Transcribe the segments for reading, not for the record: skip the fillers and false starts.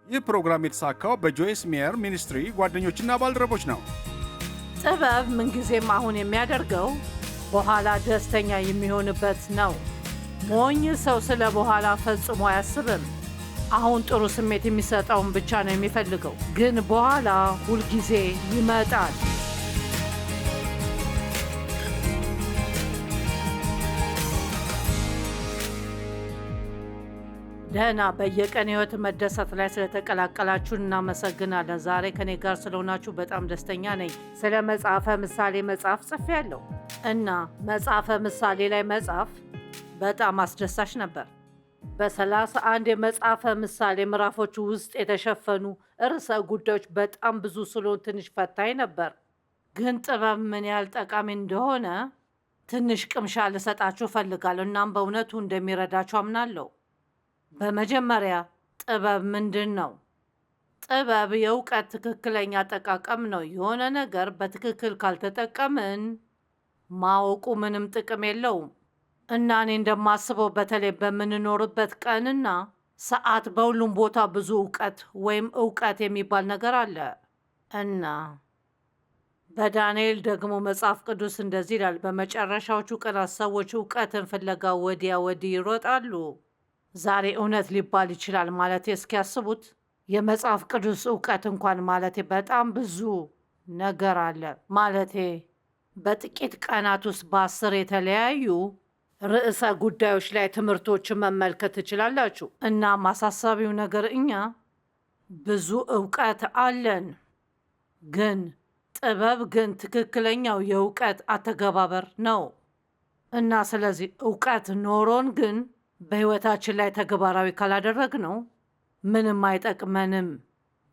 ይህ ፕሮግራም የተሳካው በጆይስ ሜየር ሚኒስትሪ ጓደኞችና ባልደረቦች ነው። ጥበብ ምንጊዜም አሁን የሚያደርገው በኋላ ደስተኛ የሚሆንበት ነው። ሞኝ ሰው ስለ በኋላ ፈጽሞ አያስብም። አሁን ጥሩ ስሜት የሚሰጠውን ብቻ ነው የሚፈልገው። ግን በኋላ ሁልጊዜ ይመጣል። ደህና በየቀን ህይወት መደሰት ላይ ስለተቀላቀላችሁን እናመሰግናለን። ዛሬ ከኔ ጋር ስለሆናችሁ በጣም ደስተኛ ነኝ። ስለ መጽሐፈ ምሳሌ መጽሐፍ ጽፌያለሁ እና መጽሐፈ ምሳሌ ላይ መጽሐፍ በጣም አስደሳች ነበር። በ31 የመጽሐፈ ምሳሌ ምዕራፎች ውስጥ የተሸፈኑ ርዕሰ ጉዳዮች በጣም ብዙ ስለሆን ትንሽ ፈታኝ ነበር። ግን ጥበብ ምን ያህል ጠቃሚ እንደሆነ ትንሽ ቅምሻ ልሰጣችሁ እፈልጋለሁ። እናም በእውነቱ እንደሚረዳችሁ አምናለሁ። በመጀመሪያ ጥበብ ምንድን ነው? ጥበብ የእውቀት ትክክለኛ አጠቃቀም ነው። የሆነ ነገር በትክክል ካልተጠቀምን ማወቁ ምንም ጥቅም የለውም እና እኔ እንደማስበው በተለይ በምንኖርበት ቀንና ሰዓት በሁሉም ቦታ ብዙ እውቀት የሚባል ነገር አለ እና በዳንኤል ደግሞ መጽሐፍ ቅዱስ እንደዚህ ይላል፣ በመጨረሻዎቹ ቀናት ሰዎች እውቀትን ፍለጋ ወዲያ ወዲህ ይሮጣሉ። ዛሬ እውነት ሊባል ይችላል ማለቴ እስኪያስቡት የመጽሐፍ ቅዱስ እውቀት እንኳን ማለቴ በጣም ብዙ ነገር አለ ማለቴ በጥቂት ቀናት ውስጥ በ10 የተለያዩ ርዕሰ ጉዳዮች ላይ ትምህርቶችን መመልከት ትችላላችሁ። እና ማሳሰቢው ነገር እኛ ብዙ እውቀት አለን፣ ግን ጥበብ ግን ትክክለኛው የእውቀት አተገባበር ነው እና ስለዚህ እውቀት ኖሮን ግን በህይወታችን ላይ ተግባራዊ ካላደረግነው ምንም አይጠቅመንም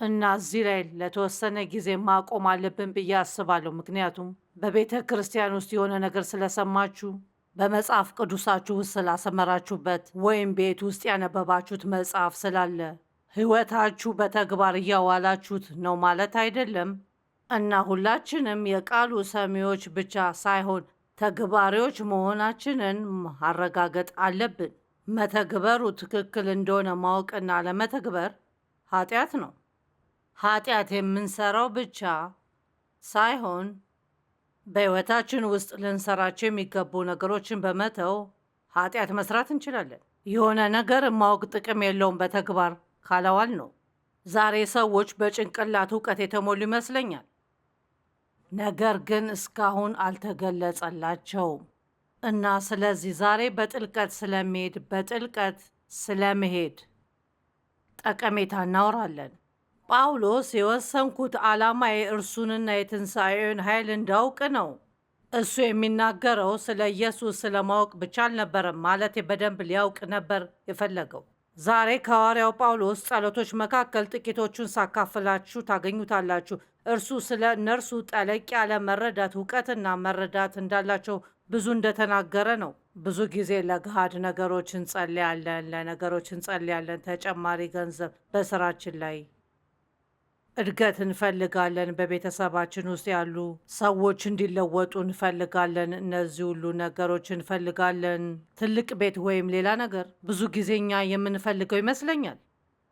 እና እዚህ ላይ ለተወሰነ ጊዜ ማቆም አለብን ብዬ አስባለሁ። ምክንያቱም በቤተ ክርስቲያን ውስጥ የሆነ ነገር ስለሰማችሁ፣ በመጽሐፍ ቅዱሳችሁ ውስጥ ስላሰመራችሁበት ወይም ቤት ውስጥ ያነበባችሁት መጽሐፍ ስላለ ህይወታችሁ በተግባር እያዋላችሁት ነው ማለት አይደለም እና ሁላችንም የቃሉ ሰሚዎች ብቻ ሳይሆን ተግባሪዎች መሆናችንን ማረጋገጥ አለብን። መተግበሩ ትክክል እንደሆነ ማወቅና ለመተግበር ኃጢአት ነው። ኃጢአት የምንሰራው ብቻ ሳይሆን በህይወታችን ውስጥ ልንሰራቸው የሚገቡ ነገሮችን በመተው ኃጢአት መስራት እንችላለን። የሆነ ነገር ማወቅ ጥቅም የለውም በተግባር ካላዋል ነው። ዛሬ ሰዎች በጭንቅላት እውቀት የተሞሉ ይመስለኛል፣ ነገር ግን እስካሁን አልተገለጸላቸውም እና ስለዚህ ዛሬ በጥልቀት ስለመሄድ ጠቀሜታ እናወራለን። ጳውሎስ የወሰንኩት ዓላማዬ እርሱንና የትንሣኤውን ኃይል እንዳውቅ ነው። እሱ የሚናገረው ስለ ኢየሱስ ስለማወቅ ብቻ አልነበረም፣ ማለቴ በደንብ ሊያውቅ ነበር የፈለገው። ዛሬ ከሐዋርያው ጳውሎስ ጸሎቶች መካከል ጥቂቶቹን ሳካፍላችሁ ታገኙታላችሁ። እርሱ ስለ እነርሱ ጠለቅ ያለ እውቀትና መረዳት እንዳላቸው ብዙ እንደተናገረ ነው። ብዙ ጊዜ ለገሃድ ነገሮች እንጸልያለን፣ ተጨማሪ ገንዘብ፣ በስራችን ላይ እድገት እንፈልጋለን፣ በቤተሰባችን ውስጥ ያሉ ሰዎች እንዲለወጡ እንፈልጋለን። እነዚህ ሁሉ ነገሮች እንፈልጋለን፣ ትልቅ ቤት ወይም ሌላ ነገር። ብዙ ጊዜ እኛ የምንፈልገው ይመስለኛል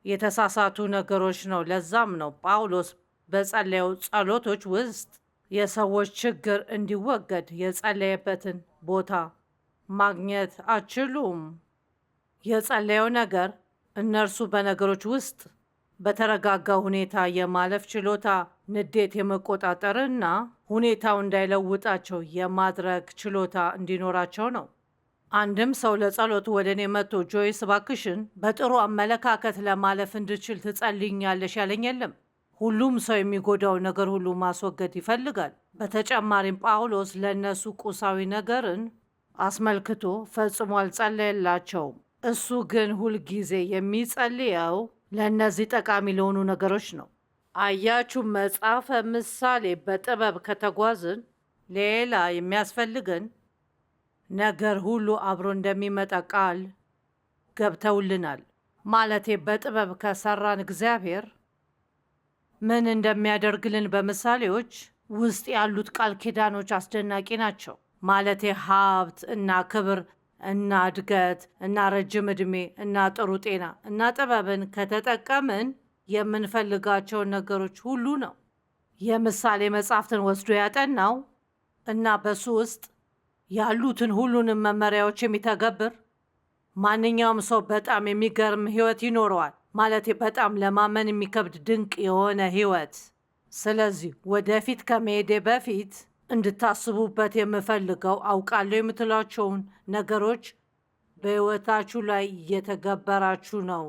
የተሳሳቱ ነገሮች ነው። ለዛም ነው ጳውሎስ በጸለየው ጸሎቶች ውስጥ የሰዎች ችግር እንዲወገድ የጸለየበትን ቦታ ማግኘት አችሉም። የጸለየው ነገር እነርሱ በነገሮች ውስጥ በተረጋጋ ሁኔታ የማለፍ ችሎታ፣ ንዴት የመቆጣጠርና ሁኔታው እንዳይለውጣቸው የማድረግ ችሎታ እንዲኖራቸው ነው። አንድም ሰው ለጸሎት ወደ እኔ መጥቶ ጆይስ እባክሽን በጥሩ አመለካከት ለማለፍ እንድችል ትጸልይኛለሽ ያለኝ የለም። ሁሉም ሰው የሚጎዳው ነገር ሁሉ ማስወገድ ይፈልጋል። በተጨማሪም ጳውሎስ ለእነሱ ቁሳዊ ነገርን አስመልክቶ ፈጽሞ አልጸለየላቸውም። እሱ ግን ሁልጊዜ የሚጸልየው ለእነዚህ ጠቃሚ ለሆኑ ነገሮች ነው። አያችሁ፣ መጽሐፈ ምሳሌ በጥበብ ከተጓዝን ሌላ የሚያስፈልገን ነገር ሁሉ አብሮ እንደሚመጣ ቃል ገብተውልናል። ማለቴ በጥበብ ከሰራን እግዚአብሔር ምን እንደሚያደርግልን በምሳሌዎች ውስጥ ያሉት ቃል ኪዳኖች አስደናቂ ናቸው። ማለቴ ሀብት እና ክብር እና እድገት እና ረጅም ዕድሜ እና ጥሩ ጤና እና ጥበብን ከተጠቀምን የምንፈልጋቸውን ነገሮች ሁሉ ነው። የምሳሌ መጽሐፍትን ወስዶ ያጠናው እና በሱ ውስጥ ያሉትን ሁሉንም መመሪያዎች የሚተገብር ማንኛውም ሰው በጣም የሚገርም ህይወት ይኖረዋል። ማለቴ በጣም ለማመን የሚከብድ ድንቅ የሆነ ህይወት። ስለዚህ ወደፊት ከመሄዴ በፊት እንድታስቡበት የምፈልገው አውቃለሁ የምትሏቸውን ነገሮች በህይወታችሁ ላይ እየተገበራችሁ ነው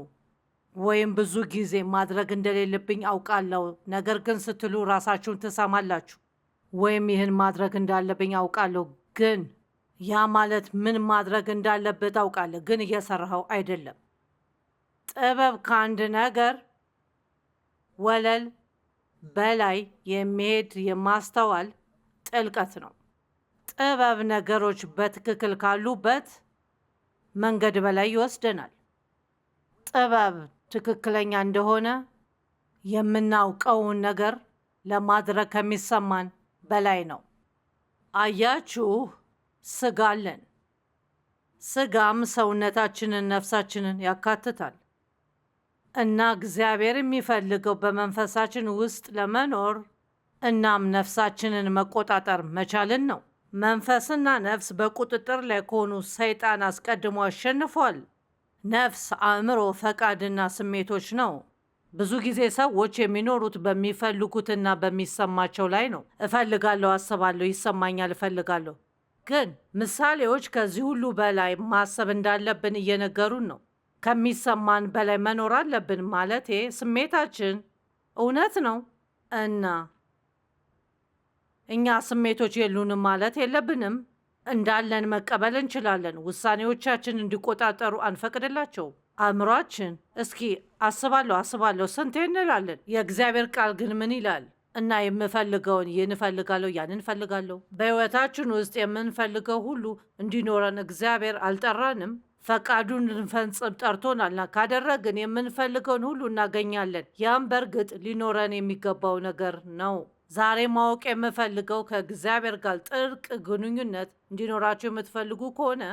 ወይም ብዙ ጊዜ ማድረግ እንደሌለብኝ አውቃለሁ፣ ነገር ግን ስትሉ ራሳችሁን ትሰማላችሁ። ወይም ይህን ማድረግ እንዳለብኝ አውቃለሁ፣ ግን ያ ማለት ምን ማድረግ እንዳለብህ ታውቃለህ፣ ግን እየሰራኸው አይደለም። ጥበብ ከአንድ ነገር ወለል በላይ የሚሄድ የማስተዋል ጥልቀት ነው። ጥበብ ነገሮች በትክክል ካሉበት መንገድ በላይ ይወስደናል። ጥበብ ትክክለኛ እንደሆነ የምናውቀውን ነገር ለማድረግ ከሚሰማን በላይ ነው። አያችሁ፣ ስጋ አለን። ስጋም ሰውነታችንን፣ ነፍሳችንን ያካትታል እና እግዚአብሔር የሚፈልገው በመንፈሳችን ውስጥ ለመኖር እናም ነፍሳችንን መቆጣጠር መቻልን ነው። መንፈስና ነፍስ በቁጥጥር ላይ ከሆኑ ሰይጣን አስቀድሞ አሸንፏል። ነፍስ፣ አእምሮ፣ ፈቃድና ስሜቶች ነው። ብዙ ጊዜ ሰዎች የሚኖሩት በሚፈልጉትና በሚሰማቸው ላይ ነው። እፈልጋለሁ፣ አስባለሁ፣ ይሰማኛል፣ እፈልጋለሁ። ግን ምሳሌዎች ከዚህ ሁሉ በላይ ማሰብ እንዳለብን እየነገሩን ነው። ከሚሰማን በላይ መኖር አለብን። ማለቴ ስሜታችን እውነት ነው እና እኛ ስሜቶች የሉንም ማለት የለብንም። እንዳለን መቀበል እንችላለን። ውሳኔዎቻችን እንዲቆጣጠሩ አንፈቅድላቸውም። አእምሯችን እስኪ አስባለሁ ስንቴ እንላለን። የእግዚአብሔር ቃል ግን ምን ይላል? እና የምፈልገውን ይህን እፈልጋለሁ፣ ያንን እፈልጋለሁ። በሕይወታችን ውስጥ የምንፈልገው ሁሉ እንዲኖረን እግዚአብሔር አልጠራንም። ፈቃዱን ልንፈጽም ጠርቶናልና ካደረግን የምንፈልገውን ሁሉ እናገኛለን። ያም በእርግጥ ሊኖረን የሚገባው ነገር ነው። ዛሬ ማወቅ የምፈልገው ከእግዚአብሔር ጋር ጥልቅ ግንኙነት እንዲኖራችሁ የምትፈልጉ ከሆነ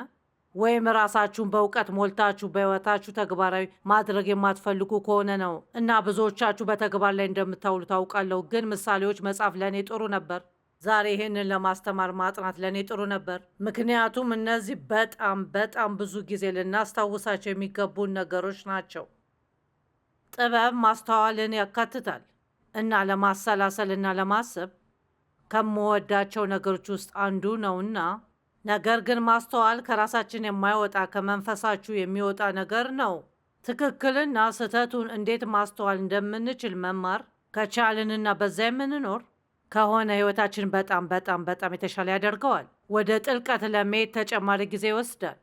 ወይም ራሳችሁን በእውቀት ሞልታችሁ በሕይወታችሁ ተግባራዊ ማድረግ የማትፈልጉ ከሆነ ነው። እና ብዙዎቻችሁ በተግባር ላይ እንደምታውሉ ታውቃለሁ። ግን ምሳሌዎች መጽሐፍ ለእኔ ጥሩ ነበር። ዛሬ ይህንን ለማስተማር ማጥናት ለእኔ ጥሩ ነበር። ምክንያቱም እነዚህ በጣም ብዙ ጊዜ ልናስታውሳቸው የሚገቡን ነገሮች ናቸው። ጥበብ ማስተዋልን ያካትታል እና ለማሰላሰል እና ለማሰብ ከምወዳቸው ነገሮች ውስጥ አንዱ ነውና፣ ነገር ግን ማስተዋል ከራሳችን የማይወጣ ከመንፈሳችሁ የሚወጣ ነገር ነው። ትክክልና ስህተቱን እንዴት ማስተዋል እንደምንችል መማር ከቻልንና በዛ የምንኖር ከሆነ ህይወታችን በጣም የተሻለ ያደርገዋል። ወደ ጥልቀት ለመሄድ ተጨማሪ ጊዜ ይወስዳል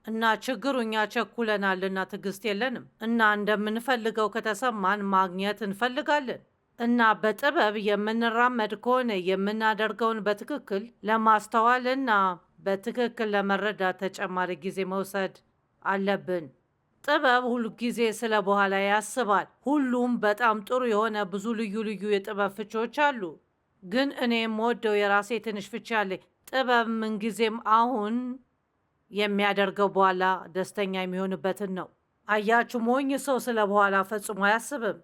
እና ችግሩ እኛ ቸኩለናልና ትዕግስት የለንም እና እንደምንፈልገው ከተሰማን ማግኘት እንፈልጋለን እና በጥበብ የምንራመድ ከሆነ የምናደርገውን በትክክል ለማስተዋል እና በትክክል ለመረዳት ተጨማሪ ጊዜ መውሰድ አለብን። ጥበብ ሁሉ ጊዜ ስለ በኋላ ያስባል። ሁሉም በጣም ጥሩ የሆነ ብዙ ልዩ የጥበብ ፍቺዎች አሉ። ግን እኔ የምወደው የራሴ ትንሽ ፍቺ አለኝ። ጥበብ ምንጊዜም አሁን የሚያደርገው በኋላ ደስተኛ የሚሆንበትን ነው። አያችሁ፣ ሞኝ ሰው ስለ በኋላ ፈጽሞ አያስብም።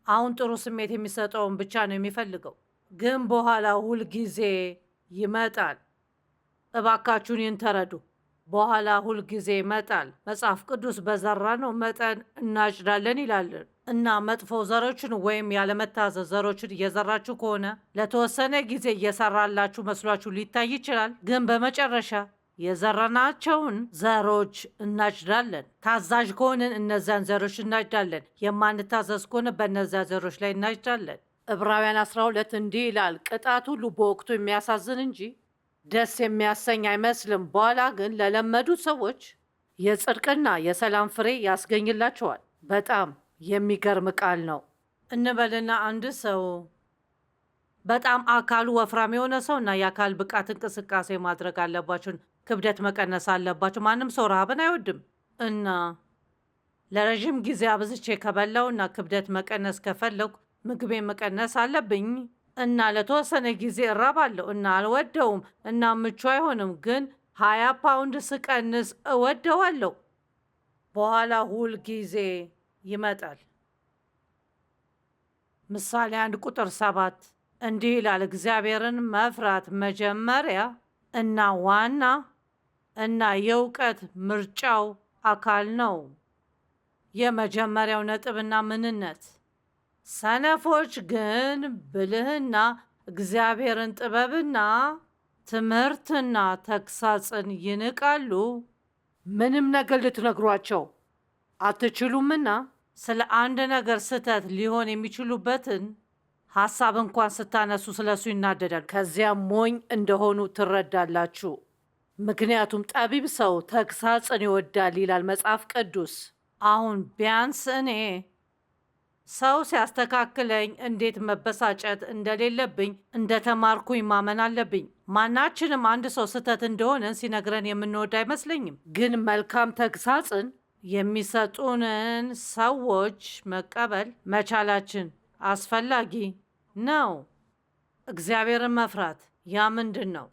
አሁን ጥሩ ስሜት የሚሰጠውን ብቻ ነው የሚፈልገው። ግን በኋላ ሁል ጊዜ ይመጣል። እባካችሁን ይህን ተረዱ። በኋላ ሁል ጊዜ ይመጣል። መጽሐፍ ቅዱስ በዘራነው መጠን እናጭዳለን ይላልን እና መጥፎ ዘሮችን ወይም ያለመታዘዝ ዘሮችን እየዘራችሁ ከሆነ ለተወሰነ ጊዜ እየሰራላችሁ መስሏችሁ ሊታይ ይችላል። ግን በመጨረሻ የዘራናቸውን ዘሮች እናጭዳለን። ታዛዥ ከሆንን እነዚያን ዘሮች እናጭዳለን። የማንታዘዝ ከሆነ በእነዚያ ዘሮች ላይ እናጭዳለን። ዕብራውያን 12 እንዲህ ይላል፣ ቅጣት ሁሉ በወቅቱ የሚያሳዝን እንጂ ደስ የሚያሰኝ አይመስልም፣ በኋላ ግን ለለመዱት ሰዎች የጽድቅና የሰላም ፍሬ ያስገኝላቸዋል። በጣም የሚገርም ቃል ነው እንበልና አንድ ሰው በጣም አካሉ ወፍራም የሆነ ሰው እና የአካል ብቃት እንቅስቃሴ ማድረግ አለባቸውን፣ ክብደት መቀነስ አለባቸው። ማንም ሰው ረሃብን አይወድም እና ለረዥም ጊዜ አብዝቼ ከበላው እና ክብደት መቀነስ ከፈለኩ ምግቤ መቀነስ አለብኝ እና ለተወሰነ ጊዜ እራባለሁ እና አልወደውም እና ምቹ አይሆንም። ግን 20 ፓውንድ ስቀንስ እወደዋለሁ። በኋላ ሁል ጊዜ ይመጣል ምሳሌ 1 ቁጥር 7 እንዲህ ይላል፣ እግዚአብሔርን መፍራት መጀመሪያ እና ዋና እና የእውቀት ምርጫው አካል ነው። የመጀመሪያው ነጥብና ምንነት። ሰነፎች ግን ብልህና እግዚአብሔርን ጥበብና ትምህርትና ተግሳጽን ይንቃሉ። ምንም ነገር ልትነግሯቸው አትችሉምና ስለ አንድ ነገር ስህተት ሊሆን የሚችሉበትን ሐሳብ እንኳን ስታነሱ ስለ እሱ ይናደዳል። ከዚያም ሞኝ እንደሆኑ ትረዳላችሁ። ምክንያቱም ጠቢብ ሰው ተግሳጽን ይወዳል ይላል መጽሐፍ ቅዱስ። አሁን ቢያንስ እኔ ሰው ሲያስተካክለኝ እንዴት መበሳጨት እንደሌለብኝ እንደተማርኩኝ ማመን አለብኝ። ማናችንም አንድ ሰው ስህተት እንደሆነን ሲነግረን የምንወድ አይመስለኝም። ግን መልካም ተግሳጽን የሚሰጡንን ሰዎች መቀበል መቻላችን አስፈላጊ ነው። እግዚአብሔርን መፍራት ያ ምንድን ነው?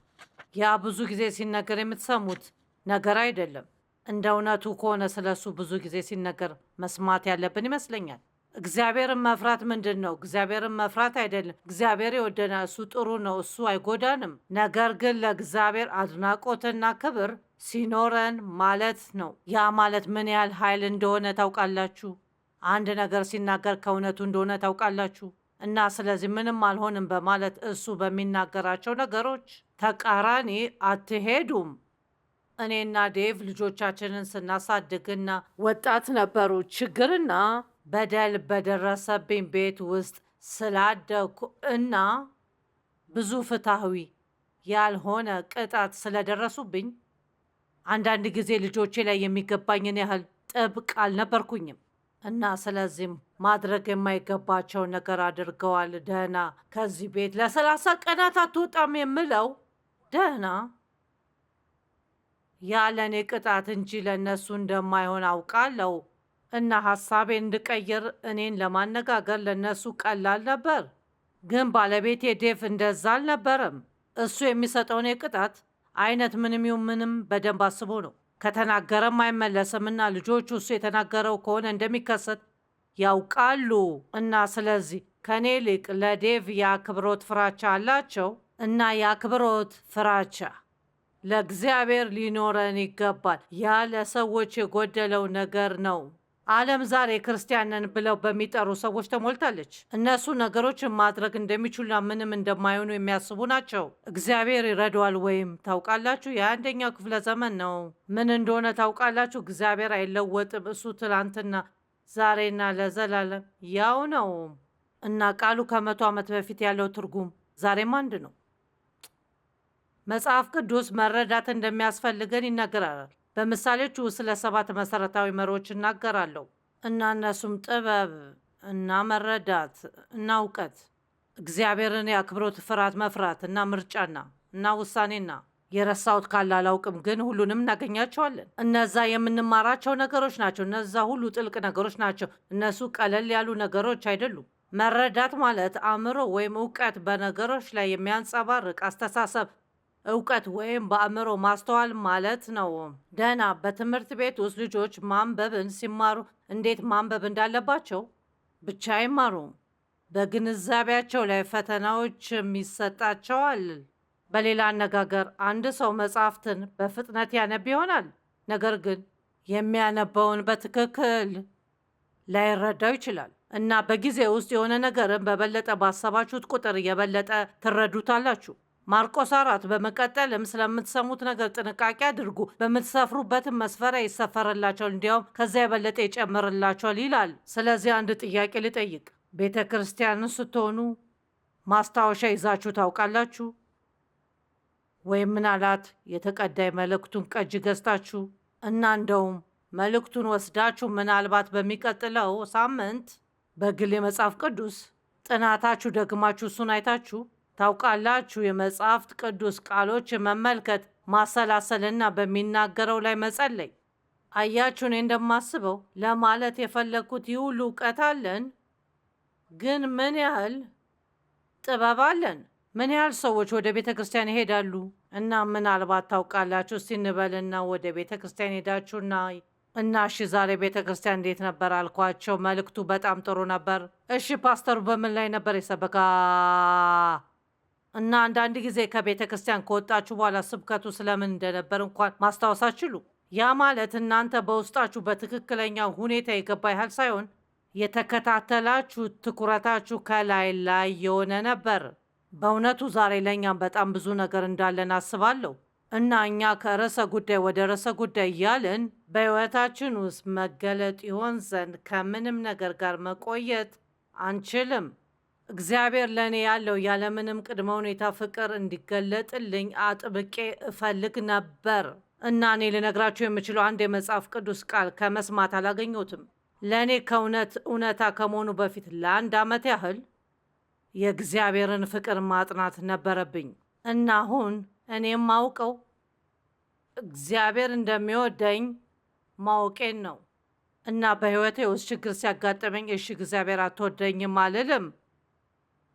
ያ ብዙ ጊዜ ሲነገር የምትሰሙት ነገር አይደለም። እንደ እውነቱ ከሆነ ስለሱ ብዙ ጊዜ ሲነገር መስማት ያለብን ይመስለኛል። እግዚአብሔርን መፍራት ምንድን ነው? እግዚአብሔርን መፍራት አይደለም። እግዚአብሔር ይወደናል፣ እሱ ጥሩ ነው፣ እሱ አይጎዳንም። ነገር ግን ለእግዚአብሔር አድናቆትና ክብር ሲኖረን ማለት ነው። ያ ማለት ምን ያህል ኃይል እንደሆነ ታውቃላችሁ። አንድ ነገር ሲናገር ከእውነቱ እንደሆነ ታውቃላችሁ። እና ስለዚህ ምንም አልሆንም በማለት እሱ በሚናገራቸው ነገሮች ተቃራኒ አትሄዱም። እኔና ዴቭ ልጆቻችንን ስናሳድግና ወጣት ነበሩ። ችግርና በደል በደረሰብኝ ቤት ውስጥ ስላደኩ እና ብዙ ፍትሐዊ ያልሆነ ቅጣት ስለደረሱብኝ አንዳንድ ጊዜ ልጆቼ ላይ የሚገባኝን ያህል ጥብቅ አልነበርኩኝም እና ስለዚህም ማድረግ የማይገባቸውን ነገር አድርገዋል። ደህና ከዚህ ቤት ለ30 ቀናት አትወጣም የምለው ደህና ያለኔ ቅጣት እንጂ ለእነሱ እንደማይሆን አውቃለሁ እና ሐሳቤን እንድቀይር እኔን ለማነጋገር ለእነሱ ቀላል ነበር። ግን ባለቤቴ ዴቭ እንደዛ አልነበረም። እሱ የሚሰጠውን የቅጣት አይነት ምንም ይሁን ምንም በደንብ አስቦ ነው። ከተናገረም አይመለስም እና ልጆቹ እሱ የተናገረው ከሆነ እንደሚከሰት ያውቃሉ እና ስለዚህ ከኔ ይልቅ ለዴቭ የአክብሮት ፍራቻ አላቸው እና የአክብሮት ፍራቻ ለእግዚአብሔር ሊኖረን ይገባል። ያ ለሰዎች የጎደለው ነገር ነው። ዓለም ዛሬ ክርስቲያንን ብለው በሚጠሩ ሰዎች ተሞልታለች። እነሱ ነገሮችን ማድረግ እንደሚችሉና ምንም እንደማይሆኑ የሚያስቡ ናቸው። እግዚአብሔር ይረዳዋል ወይም ታውቃላችሁ፣ የ21ኛው ክፍለ ዘመን ነው። ምን እንደሆነ ታውቃላችሁ? እግዚአብሔር አይለወጥም። እሱ ትላንትና ዛሬና ለዘላለም ያው ነው እና ቃሉ ከ100 ዓመት በፊት ያለው ትርጉም ዛሬም አንድ ነው። መጽሐፍ ቅዱስ መረዳት እንደሚያስፈልገን ይናገራል። በምሳሌዎቹ ስለ 7 መሰረታዊ መሪዎች እናገራለሁ እና እነሱም ጥበብ እና መረዳት እና እውቀት፣ እግዚአብሔርን የአክብሮት ፍርሃት መፍራት እና ምርጫና እና ውሳኔና የረሳሁት ካለ አላውቅም፣ ግን ሁሉንም እናገኛቸዋለን። እነዛ የምንማራቸው ነገሮች ናቸው። እነዛ ሁሉ ጥልቅ ነገሮች ናቸው። እነሱ ቀለል ያሉ ነገሮች አይደሉም። መረዳት ማለት አእምሮ ወይም እውቀት በነገሮች ላይ የሚያንጸባርቅ አስተሳሰብ እውቀት ወይም በአእምሮ ማስተዋል ማለት ነው። ደህና በትምህርት ቤት ውስጥ ልጆች ማንበብን ሲማሩ እንዴት ማንበብ እንዳለባቸው ብቻ አይማሩም። በግንዛቤያቸው ላይ ፈተናዎችም ይሰጣቸዋል። በሌላ አነጋገር አንድ ሰው መጽሐፍትን በፍጥነት ያነብ ይሆናል፣ ነገር ግን የሚያነበውን በትክክል ላይረዳው ይችላል እና በጊዜ ውስጥ የሆነ ነገርን በበለጠ ባሰባችሁት ቁጥር የበለጠ ትረዱታላችሁ። ማርቆስ 4 በመቀጠልም ስለምትሰሙት ነገር ጥንቃቄ አድርጉ፣ በምትሰፍሩበትም መስፈሪያ ይሰፈርላቸዋል፣ እንዲያውም ከዚያ የበለጠ ይጨምርላቸዋል ይላል። ስለዚህ አንድ ጥያቄ ልጠይቅ። ቤተ ክርስቲያንን ስትሆኑ ማስታወሻ ይዛችሁ ታውቃላችሁ? ወይም ምናልባት የተቀዳይ መልእክቱን ቀጅ ገዝታችሁ እና እንደውም መልእክቱን ወስዳችሁ ምናልባት በሚቀጥለው ሳምንት በግል የመጽሐፍ ቅዱስ ጥናታችሁ ደግማችሁ እሱን አይታችሁ ታውቃላችሁ? የመጽሐፍት ቅዱስ ቃሎችን መመልከት፣ ማሰላሰልና በሚናገረው ላይ መጸለይ። አያችሁ፣ እኔ እንደማስበው ለማለት የፈለግኩት ይህ ሁሉ እውቀት አለን፣ ግን ምን ያህል ጥበብ አለን? ምን ያህል ሰዎች ወደ ቤተ ክርስቲያን ይሄዳሉ? እና ምናልባት ታውቃላችሁ፣ እስቲ እንበልና ወደ ቤተ ክርስቲያን ሄዳችሁና እና እሺ ዛሬ ቤተ ክርስቲያን እንዴት ነበር አልኳቸው። መልእክቱ በጣም ጥሩ ነበር። እሺ ፓስተሩ በምን ላይ ነበር የሰበካ? እና አንዳንድ ጊዜ ከቤተ ክርስቲያን ከወጣችሁ በኋላ ስብከቱ ስለምን እንደነበር እንኳን ማስታወስ አትችሉ። ያ ማለት እናንተ በውስጣችሁ በትክክለኛ ሁኔታ የገባ ያህል ሳይሆን የተከታተላችሁ ትኩረታችሁ ከላይ ላይ የሆነ ነበር። በእውነቱ ዛሬ ለእኛም በጣም ብዙ ነገር እንዳለን አስባለሁ እና እኛ ከርዕሰ ጉዳይ ወደ ርዕሰ ጉዳይ እያልን በሕይወታችን ውስጥ መገለጥ ይሆን ዘንድ ከምንም ነገር ጋር መቆየት አንችልም። እግዚአብሔር ለእኔ ያለው ያለምንም ቅድመ ሁኔታ ፍቅር እንዲገለጥልኝ አጥብቄ እፈልግ ነበር እና እኔ ልነግራችሁ የምችለው አንድ የመጽሐፍ ቅዱስ ቃል ከመስማት አላገኘሁትም። ለእኔ እውነታ ከመሆኑ በፊት ለአንድ ዓመት ያህል የእግዚአብሔርን ፍቅር ማጥናት ነበረብኝ እና አሁን እኔ የማውቀው እግዚአብሔር እንደሚወደኝ ማወቄን ነው እና በሕይወቴ ውስጥ ችግር ሲያጋጥመኝ እሺ እግዚአብሔር አትወደኝም አልልም።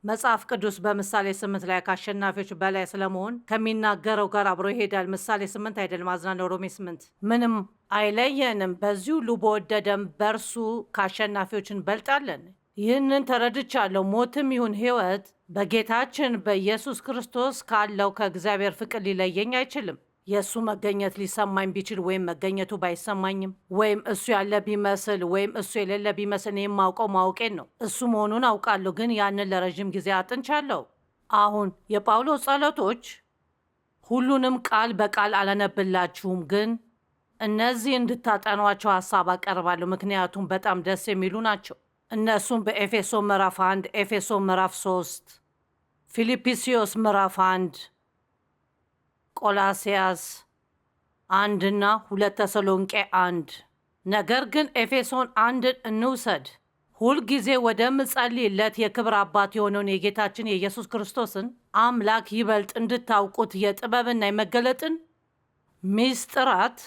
መጽሐፍ ቅዱስ በምሳሌ 8 ላይ ከአሸናፊዎች በላይ ስለመሆን ከሚናገረው ጋር አብሮ ይሄዳል። ምሳሌ 8 አይደለም፣ አዝናለሁ፣ ሮሜ 8። ምንም አይለየንም። በዚህ ሁሉ በወደደን በእርሱ ከአሸናፊዎች እንበልጣለን። ይህንን ተረድቻለሁ። ሞትም ይሁን ሕይወት በጌታችን በኢየሱስ ክርስቶስ ካለው ከእግዚአብሔር ፍቅር ሊለየኝ አይችልም። የእሱ መገኘት ሊሰማኝ ቢችል ወይም መገኘቱ ባይሰማኝም ወይም እሱ ያለ ቢመስል ወይም እሱ የሌለ ቢመስል እኔ የማውቀው ማወቄን ነው። እሱ መሆኑን አውቃለሁ፣ ግን ያንን ለረዥም ጊዜ አጥንቻለሁ። አሁን የጳውሎስ ጸሎቶች ሁሉንም ቃል በቃል አላነብላችሁም፣ ግን እነዚህ እንድታጠኗቸው ሀሳብ አቀርባለሁ፣ ምክንያቱም በጣም ደስ የሚሉ ናቸው። እነሱም በኤፌሶን ምዕራፍ 1፣ ኤፌሶን ምዕራፍ 3፣ ፊልጵስዩስ ምዕራፍ 1፣ ቆላስያስ 1 እና 2 ተሰሎንቄ 1። ነገር ግን ኤፌሶን 1ን እንውሰድ። ሁልጊዜ ወደምጸልይለት የክብር አባት የሆነውን የጌታችን የኢየሱስ ክርስቶስን አምላክ ይበልጥ እንድታውቁት የጥበብና የመገለጥን ሚስጥራት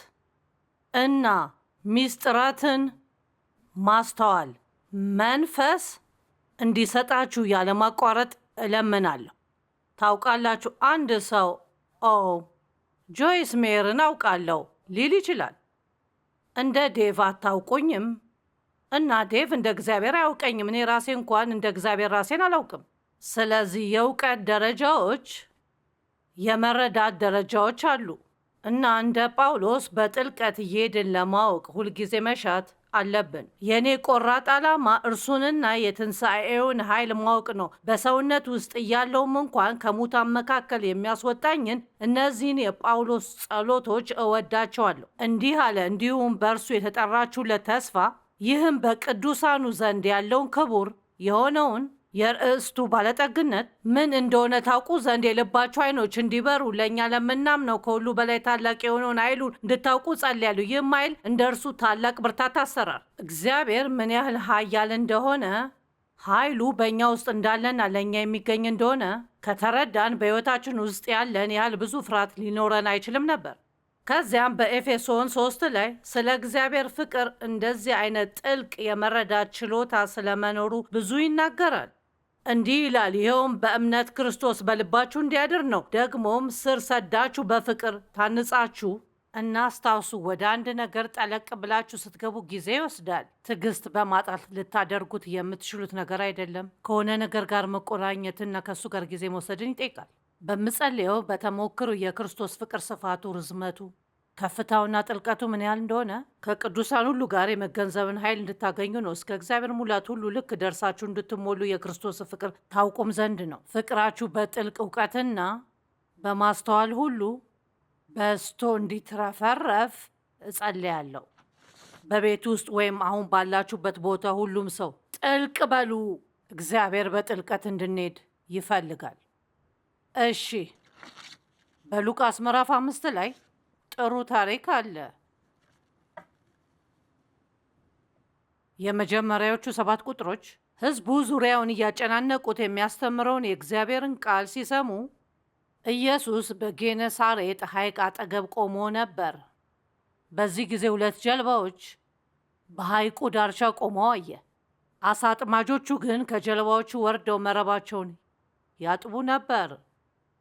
እና ሚስጥራትን ማስተዋል መንፈስ እንዲሰጣችሁ ያለማቋረጥ እለምናለሁ። ታውቃላችሁ፣ አንድ ሰው ጆይስ ሜየርን አውቃለሁ ሊል ይችላል። እንደ ዴቭ አታውቁኝም እና ዴቭ እንደ እግዚአብሔር አያውቀኝም። እኔ ራሴ እንኳን እንደ እግዚአብሔር ራሴን አላውቅም። ስለዚህ የእውቀት ደረጃዎች፣ የመረዳት ደረጃዎች አሉ እና እንደ ጳውሎስ በጥልቀት እየሄድን ለማወቅ ሁልጊዜ መሻት አለብን። የእኔ ቆራጥ ዓላማ እርሱንና የትንሣኤውን ኃይል ማወቅ ነው። በሰውነት ውስጥ እያለውም እንኳን ከሙታን መካከል የሚያስወጣኝን እነዚህን የጳውሎስ ጸሎቶች እወዳቸዋለሁ። እንዲህ አለ፣ እንዲሁም በእርሱ የተጠራችሁለት ተስፋ፣ ይህም በቅዱሳኑ ዘንድ ያለውን ክቡር የሆነውን የርእስቱ ባለጠግነት ምን እንደሆነ ታውቁ ዘንድ የልባችሁ ዓይኖች እንዲበሩ ለእኛ ለምናምነው ከሁሉ በላይ ታላቅ የሆነውን ኃይሉን እንድታውቁ ጸልያለሁ። ይህም ኃይል እንደ እርሱ ታላቅ ብርታት አሰራር እግዚአብሔር ምን ያህል ኃያል እንደሆነ ኃይሉ በእኛ ውስጥ እንዳለና ለእኛ የሚገኝ እንደሆነ ከተረዳን በሕይወታችን ውስጥ ያለን ያህል ብዙ ፍርሃት ሊኖረን አይችልም ነበር። ከዚያም በኤፌሶን 3 ላይ ስለ እግዚአብሔር ፍቅር እንደዚህ አይነት ጥልቅ የመረዳት ችሎታ ስለመኖሩ ብዙ ይናገራል። እንዲህ ይላል፣ ይኸውም በእምነት ክርስቶስ በልባችሁ እንዲያድር ነው። ደግሞም ስር ሰዳችሁ በፍቅር ታንጻችሁ። እናስታውሱ፣ ወደ አንድ ነገር ጠለቅ ብላችሁ ስትገቡ ጊዜ ይወስዳል። ትዕግስት በማጣት ልታደርጉት የምትችሉት ነገር አይደለም። ከሆነ ነገር ጋር መቆራኘትና ከእሱ ጋር ጊዜ መውሰድን ይጠይቃል። በምጸልየው በተሞክሩ የክርስቶስ ፍቅር ስፋቱ፣ ርዝመቱ፣ ከፍታውና ጥልቀቱ ምን ያህል እንደሆነ ከቅዱሳን ሁሉ ጋር የመገንዘብን ኃይል እንድታገኙ ነው። እስከ እግዚአብሔር ሙላት ሁሉ ልክ ደርሳችሁ እንድትሞሉ የክርስቶስ ፍቅር ታውቁም ዘንድ ነው። ፍቅራችሁ በጥልቅ እውቀትና በማስተዋል ሁሉ በስቶ እንዲትረፈረፍ እጸልያለሁ። በቤት ውስጥ ወይም አሁን ባላችሁበት ቦታ ሁሉም ሰው ጥልቅ በሉ። እግዚአብሔር በጥልቀት እንድንሄድ ይፈልጋል። እሺ፣ በሉቃስ ምዕራፍ 5 ላይ ጥሩ ታሪክ አለ። የመጀመሪያዎቹ 7 ቁጥሮች ሕዝቡ ዙሪያውን እያጨናነቁት የሚያስተምረውን የእግዚአብሔርን ቃል ሲሰሙ ኢየሱስ በጌነሳሬጥ ሐይቅ አጠገብ ቆሞ ነበር። በዚህ ጊዜ 2 ጀልባዎች በሐይቁ ዳርቻ ቆመው አየ። አሳ አጥማጆቹ ግን ከጀልባዎቹ ወርደው መረባቸውን ያጥቡ ነበር።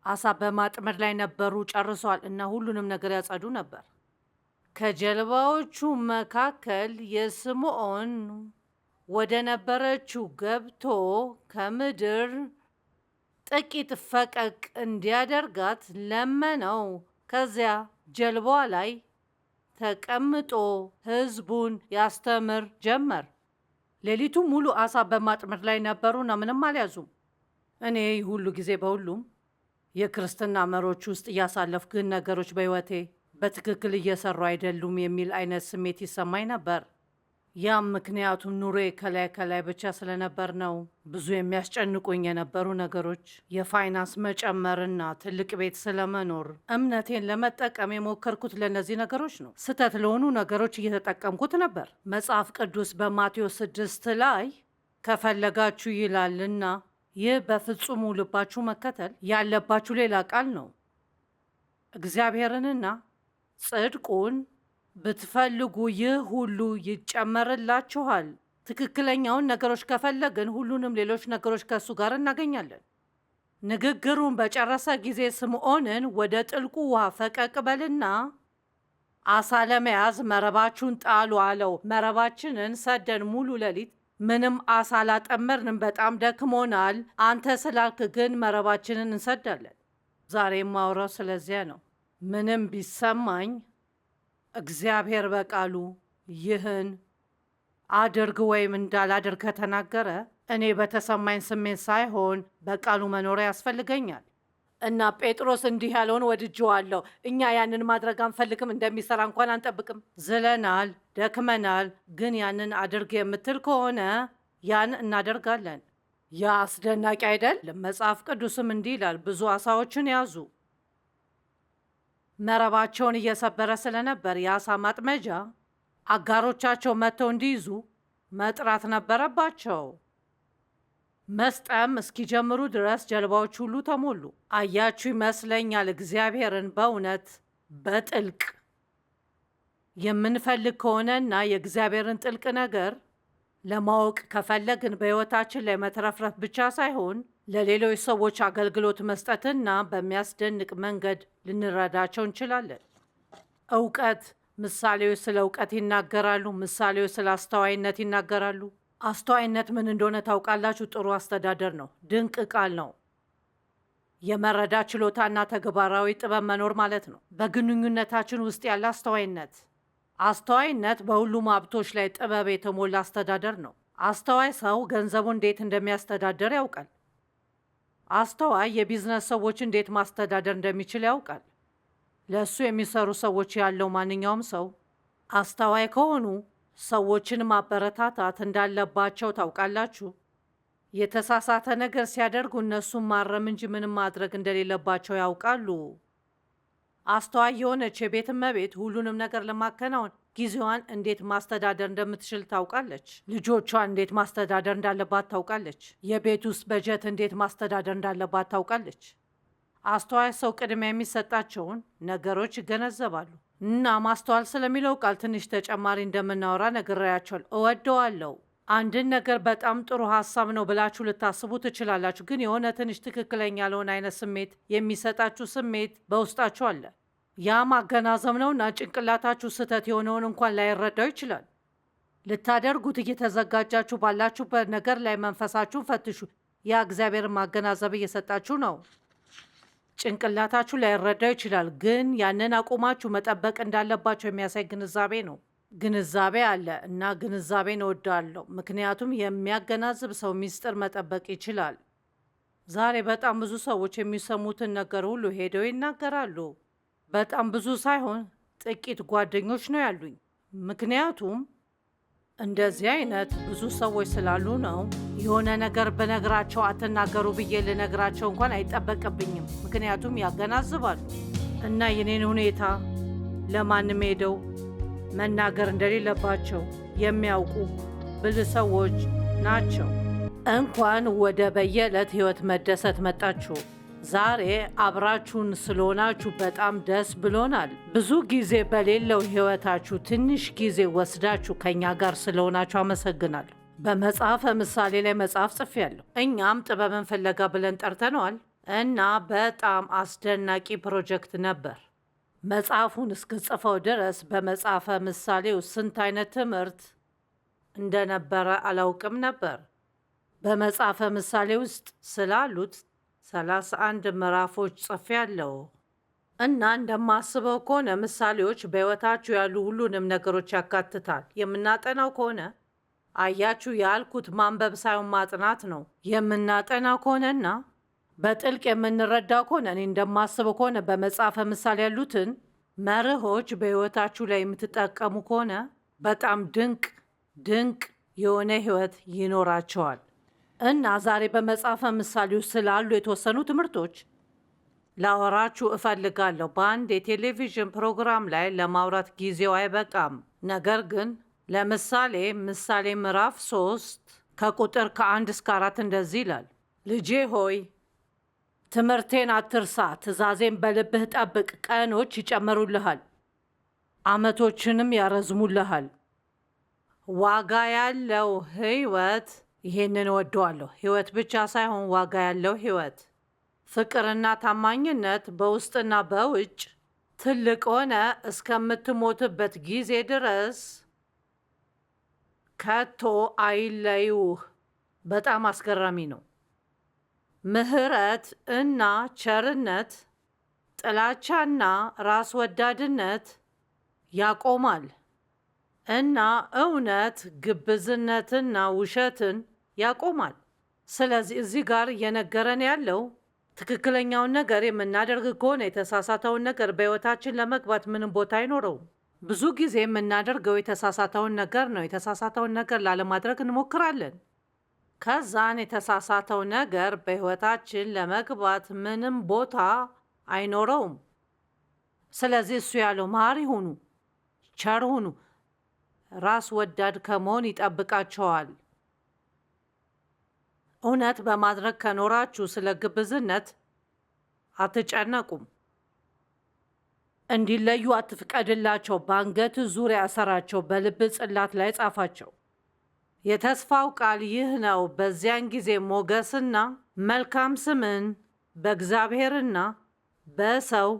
አሳ በማጥመድ ላይ ነበሩ፣ ጨርሰዋል እና ሁሉንም ነገር ያጸዱ ነበር። ከጀልባዎቹ መካከል የስምዖን ወደ ነበረችው ገብቶ ከምድር ጥቂት ፈቀቅ እንዲያደርጋት ለመነው። ከዚያ ጀልባዋ ላይ ተቀምጦ ሕዝቡን ያስተምር ጀመር። ሌሊቱ ሙሉ አሳ በማጥመድ ላይ ነበሩና ምንም አልያዙም። እኔ ሁሉ ጊዜ በሁሉም የክርስትና መሮች ውስጥ እያሳለፍ ግን ነገሮች በሕይወቴ በትክክል እየሰሩ አይደሉም የሚል አይነት ስሜት ይሰማኝ ነበር። ያም ምክንያቱም ኑሮዬ ከላይ ከላይ ብቻ ስለነበር ነው። ብዙ የሚያስጨንቁኝ የነበሩ ነገሮች የፋይናንስ መጨመርና ትልቅ ቤት ስለመኖር። እምነቴን ለመጠቀም የሞከርኩት ለእነዚህ ነገሮች ነው። ስህተት ለሆኑ ነገሮች እየተጠቀምኩት ነበር። መጽሐፍ ቅዱስ በማቴዎስ 6 ላይ ከፈለጋችሁ ይላልና ይህ በፍጹሙ ልባችሁ መከተል ያለባችሁ ሌላ ቃል ነው። እግዚአብሔርንና ጽድቁን ብትፈልጉ ይህ ሁሉ ይጨመርላችኋል። ትክክለኛውን ነገሮች ከፈለግን ሁሉንም ሌሎች ነገሮች ከእሱ ጋር እናገኛለን። ንግግሩን በጨረሰ ጊዜ ስምዖንን ወደ ጥልቁ ውሃ ፈቀቅ በልና አሳ ለመያዝ መረባችሁን ጣሉ አለው። መረባችንን ሰደን ሙሉ ሌሊት ምንም አሳ አላጠመርንም፣ በጣም ደክሞናል። አንተ ስላልክ ግን መረባችንን እንሰዳለን። ዛሬ የማወራው ስለዚያ ነው። ምንም ቢሰማኝ እግዚአብሔር በቃሉ ይህን አድርግ ወይም እንዳላድርግ ከተናገረ እኔ በተሰማኝ ስሜት ሳይሆን በቃሉ መኖሪያ ያስፈልገኛል። እና ጴጥሮስ እንዲህ ያለውን ወድጄዋለሁ። እኛ ያንን ማድረግ አንፈልግም፣ እንደሚሰራ እንኳን አንጠብቅም። ዝለናል፣ ደክመናል፣ ግን ያንን አድርግ የምትል ከሆነ ያን እናደርጋለን። ያ አስደናቂ አይደል? መጽሐፍ ቅዱስም እንዲህ ይላል፣ ብዙ አሳዎችን ያዙ። መረባቸውን እየሰበረ ስለነበር የአሳ ማጥመጃ አጋሮቻቸው መጥተው እንዲይዙ መጥራት ነበረባቸው። መስጠም እስኪጀምሩ ድረስ ጀልባዎች ሁሉ ተሞሉ። አያችሁ፣ ይመስለኛል እግዚአብሔርን በእውነት በጥልቅ የምንፈልግ ከሆነና የእግዚአብሔርን ጥልቅ ነገር ለማወቅ ከፈለግን በሕይወታችን ላይ መትረፍረፍ ብቻ ሳይሆን ለሌሎች ሰዎች አገልግሎት መስጠትና በሚያስደንቅ መንገድ ልንረዳቸው እንችላለን። እውቀት ምሳሌዎች ስለ እውቀት ይናገራሉ። ምሳሌዎች ስለ አስተዋይነት ይናገራሉ። አስተዋይነት ምን እንደሆነ ታውቃላችሁ? ጥሩ አስተዳደር ነው። ድንቅ ቃል ነው። የመረዳት ችሎታና ተግባራዊ ጥበብ መኖር ማለት ነው። በግንኙነታችን ውስጥ ያለ አስተዋይነት። አስተዋይነት በሁሉም ሀብቶች ላይ ጥበብ የተሞላ አስተዳደር ነው። አስተዋይ ሰው ገንዘቡ እንዴት እንደሚያስተዳደር ያውቃል። አስተዋይ የቢዝነስ ሰዎች እንዴት ማስተዳደር እንደሚችል ያውቃል። ለእሱ የሚሰሩ ሰዎች ያለው ማንኛውም ሰው አስተዋይ ከሆኑ ሰዎችን ማበረታታት እንዳለባቸው ታውቃላችሁ። የተሳሳተ ነገር ሲያደርጉ እነሱን ማረም እንጂ ምንም ማድረግ እንደሌለባቸው ያውቃሉ። አስተዋይ የሆነች የቤት እመቤት ሁሉንም ነገር ለማከናወን ጊዜዋን እንዴት ማስተዳደር እንደምትችል ታውቃለች። ልጆቿን እንዴት ማስተዳደር እንዳለባት ታውቃለች። የቤት ውስጥ በጀት እንዴት ማስተዳደር እንዳለባት ታውቃለች። አስተዋይ ሰው ቅድሚያ የሚሰጣቸውን ነገሮች ይገነዘባሉ። እና ማስተዋል ስለሚለው ቃል ትንሽ ተጨማሪ እንደምናወራ ነግሬያቸዋል። እወደዋለሁ። አንድን ነገር በጣም ጥሩ ሀሳብ ነው ብላችሁ ልታስቡ ትችላላችሁ፣ ግን የሆነ ትንሽ ትክክለኛ ያልሆነ አይነት ስሜት የሚሰጣችሁ ስሜት በውስጣችሁ አለ። ያ ማገናዘብ ነውና ጭንቅላታችሁ ስህተት የሆነውን እንኳን ላይረዳው ይችላል። ልታደርጉት እየተዘጋጃችሁ ባላችሁበት ነገር ላይ መንፈሳችሁን ፈትሹ። ያ እግዚአብሔርን ማገናዘብ እየሰጣችሁ ነው። ጭንቅላታችሁ ላይረዳው ይችላል፣ ግን ያንን አቁማችሁ መጠበቅ እንዳለባቸው የሚያሳይ ግንዛቤ ነው። ግንዛቤ አለ እና ግንዛቤን እወዳለሁ፣ ምክንያቱም የሚያገናዝብ ሰው ሚስጥር መጠበቅ ይችላል። ዛሬ በጣም ብዙ ሰዎች የሚሰሙትን ነገር ሁሉ ሄደው ይናገራሉ። በጣም ብዙ ሳይሆን ጥቂት ጓደኞች ነው ያሉኝ፣ ምክንያቱም እንደዚህ አይነት ብዙ ሰዎች ስላሉ ነው። የሆነ ነገር በነግራቸው አትናገሩ ብዬ ልነግራቸው እንኳን አይጠበቅብኝም፣ ምክንያቱም ያገናዝባሉ እና የኔን ሁኔታ ለማንም ሄደው መናገር እንደሌለባቸው የሚያውቁ ብልህ ሰዎች ናቸው። እንኳን ወደ በየዕለት ሕይወት መደሰት መጣችሁ። ዛሬ አብራችሁን ስለሆናችሁ በጣም ደስ ብሎናል። ብዙ ጊዜ በሌለው ሕይወታችሁ ትንሽ ጊዜ ወስዳችሁ ከእኛ ጋር ስለሆናችሁ አመሰግናለሁ። በመጽሐፈ ምሳሌ ላይ መጽሐፍ ጽፌያለሁ። እኛም ጥበብን ፍለጋ ብለን ጠርተነዋል እና በጣም አስደናቂ ፕሮጀክት ነበር። መጽሐፉን እስክጽፈው ድረስ በመጽሐፈ ምሳሌው ስንት አይነት ትምህርት እንደነበረ አላውቅም ነበር። በመጽሐፈ ምሳሌ ውስጥ ስላሉት 31 ምዕራፎች ጽፌያለሁ እና እንደማስበው ከሆነ ምሳሌዎች በሕይወታችሁ ያሉ ሁሉንም ነገሮች ያካትታል። የምናጠናው ከሆነ አያችሁ፣ ያልኩት ማንበብ ሳይሆን ማጥናት ነው። የምናጠናው ከሆነና በጥልቅ የምንረዳው ከሆነ እኔ እንደማስበው ከሆነ በመጽሐፈ ምሳሌ ያሉትን መርሆች በሕይወታችሁ ላይ የምትጠቀሙ ከሆነ በጣም ድንቅ ድንቅ የሆነ ሕይወት ይኖራቸዋል። እና ዛሬ በመጽሐፈ ምሳሌ ውስጥ ስላሉ የተወሰኑ ትምህርቶች ላወራችሁ እፈልጋለሁ። በአንድ የቴሌቪዥን ፕሮግራም ላይ ለማውራት ጊዜው አይበቃም። ነገር ግን ለምሳሌ ምሳሌ ምዕራፍ 3 ከቁጥር ከ1 እስከ 4 እንደዚህ ይላል። ልጄ ሆይ ትምህርቴን አትርሳ፣ ትእዛዜን በልብህ ጠብቅ። ቀኖች ይጨምሩልሃል፣ ዓመቶችንም ያረዝሙልሃል። ዋጋ ያለው ሕይወት፣ ይሄንን እወደዋለሁ። ሕይወት ብቻ ሳይሆን ዋጋ ያለው ሕይወት፣ ፍቅርና ታማኝነት በውስጥና በውጭ ትልቅ ሆነ እስከምትሞትበት ጊዜ ድረስ ከቶ አይለዩህ። በጣም አስገራሚ ነው። ምሕረት እና ቸርነት ጥላቻና ራስ ወዳድነት ያቆማል እና እውነት ግብዝነትና ውሸትን ያቆማል። ስለዚህ እዚህ ጋር እየነገረን ያለው ትክክለኛውን ነገር የምናደርግ ከሆነ የተሳሳተውን ነገር በሕይወታችን ለመግባት ምንም ቦታ አይኖረውም። ብዙ ጊዜ የምናደርገው የተሳሳተውን ነገር ነው። የተሳሳተውን ነገር ላለማድረግ እንሞክራለን። ከዛን የተሳሳተው ነገር በሕይወታችን ለመግባት ምንም ቦታ አይኖረውም። ስለዚህ እሱ ያለው መሐሪ ሁኑ፣ ቸር ሁኑ፣ ራስ ወዳድ ከመሆን ይጠብቃቸዋል። እውነት በማድረግ ከኖራችሁ ስለ ግብዝነት አትጨነቁም። እንዲለዩ አትፍቀድላቸው። በአንገት ዙሪያ እሰራቸው፣ በልብ ጽላት ላይ ጻፋቸው። የተስፋው ቃል ይህ ነው። በዚያን ጊዜ ሞገስና መልካም ስምን በእግዚአብሔርና በሰው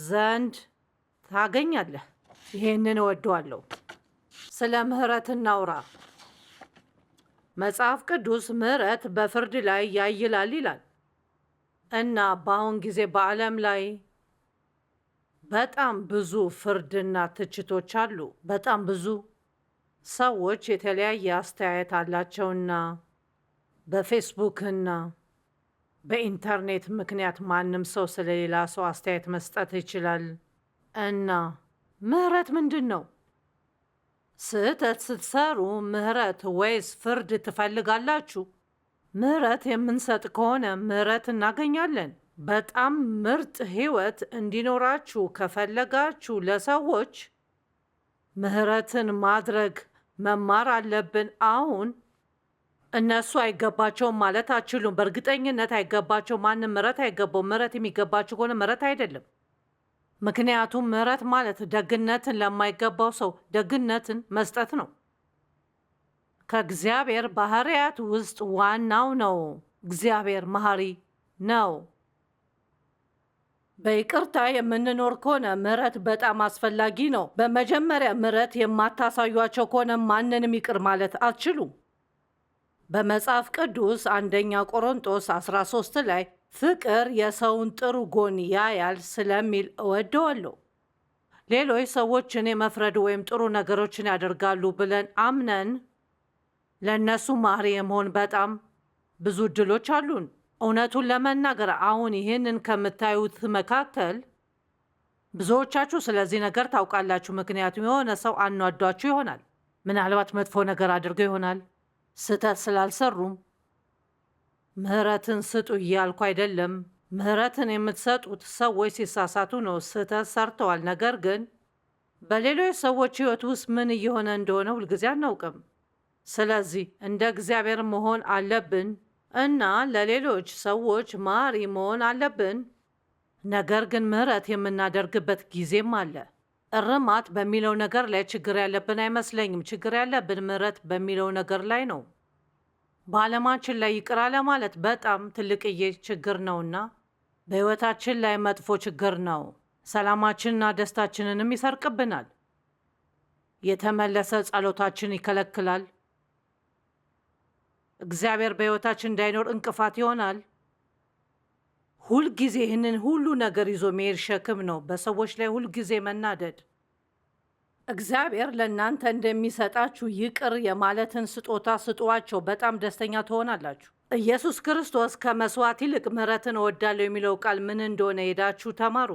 ዘንድ ታገኛለህ። ይሄንን እወደዋለሁ። ስለ ምሕረት እናውራ። መጽሐፍ ቅዱስ ምሕረት በፍርድ ላይ ያይላል ይላል እና በአሁን ጊዜ በዓለም ላይ በጣም ብዙ ፍርድና ትችቶች አሉ። በጣም ብዙ ሰዎች የተለያየ አስተያየት አላቸውና በፌስቡክና በኢንተርኔት ምክንያት ማንም ሰው ስለሌላ ሰው አስተያየት መስጠት ይችላል። እና ምሕረት ምንድን ነው? ስህተት ስትሰሩ ምሕረት ወይስ ፍርድ ትፈልጋላችሁ? ምሕረት የምንሰጥ ከሆነ ምሕረት እናገኛለን። በጣም ምርጥ ሕይወት እንዲኖራችሁ ከፈለጋችሁ ለሰዎች ምሕረትን ማድረግ መማር አለብን። አሁን እነሱ አይገባቸውም ማለት አችሉም። በእርግጠኝነት አይገባቸው። ማንም ምሕረት አይገባው። ምሕረት የሚገባችሁ ከሆነ ምሕረት አይደለም። ምክንያቱም ምሕረት ማለት ደግነትን ለማይገባው ሰው ደግነትን መስጠት ነው። ከእግዚአብሔር ባህሪያት ውስጥ ዋናው ነው። እግዚአብሔር መሐሪ ነው። በይቅርታ የምንኖር ከሆነ ምሕረት በጣም አስፈላጊ ነው። በመጀመሪያ ምሕረት የማታሳዩቸው ከሆነ ማንንም ይቅር ማለት አትችሉም። በመጽሐፍ ቅዱስ አንደኛ ቆሮንጦስ 13 ላይ ፍቅር የሰውን ጥሩ ጎን ያያል ስለሚል እወደዋለሁ። ሌሎች ሰዎችን የመፍረድ ወይም ጥሩ ነገሮችን ያደርጋሉ ብለን አምነን ለእነሱ መሐሪ የመሆን በጣም ብዙ እድሎች አሉን። እውነቱን ለመናገር አሁን ይህንን ከምታዩት መካከል ብዙዎቻችሁ ስለዚህ ነገር ታውቃላችሁ። ምክንያቱም የሆነ ሰው አኗዷችሁ ይሆናል። ምናልባት መጥፎ ነገር አድርገው ይሆናል። ስህተት ስላልሰሩም ምሕረትን ስጡ እያልኩ አይደለም። ምሕረትን የምትሰጡት ሰዎች ሲሳሳቱ ነው። ስህተት ሰርተዋል። ነገር ግን በሌሎች ሰዎች ሕይወት ውስጥ ምን እየሆነ እንደሆነ ሁልጊዜ አናውቅም። ስለዚህ እንደ እግዚአብሔር መሆን አለብን እና ለሌሎች ሰዎች መሐሪ መሆን አለብን። ነገር ግን ምሕረት የምናደርግበት ጊዜም አለ። እርማት በሚለው ነገር ላይ ችግር ያለብን አይመስለኝም። ችግር ያለብን ምሕረት በሚለው ነገር ላይ ነው። በዓለማችን ላይ ይቅር አለማለት በጣም ትልቅዬ ችግር ነውና በሕይወታችን ላይ መጥፎ ችግር ነው። ሰላማችንና ደስታችንንም ይሰርቅብናል። የተመለሰ ጸሎታችን ይከለክላል። እግዚአብሔር በሕይወታችን እንዳይኖር እንቅፋት ይሆናል። ሁልጊዜ ይህንን ሁሉ ነገር ይዞ መሄድ ሸክም ነው። በሰዎች ላይ ሁልጊዜ መናደድ። እግዚአብሔር ለእናንተ እንደሚሰጣችሁ ይቅር የማለትን ስጦታ ስጧቸው፣ በጣም ደስተኛ ትሆናላችሁ። ኢየሱስ ክርስቶስ ከመስዋዕት ይልቅ ምሕረትን እወዳለሁ የሚለው ቃል ምን እንደሆነ ሄዳችሁ ተማሩ።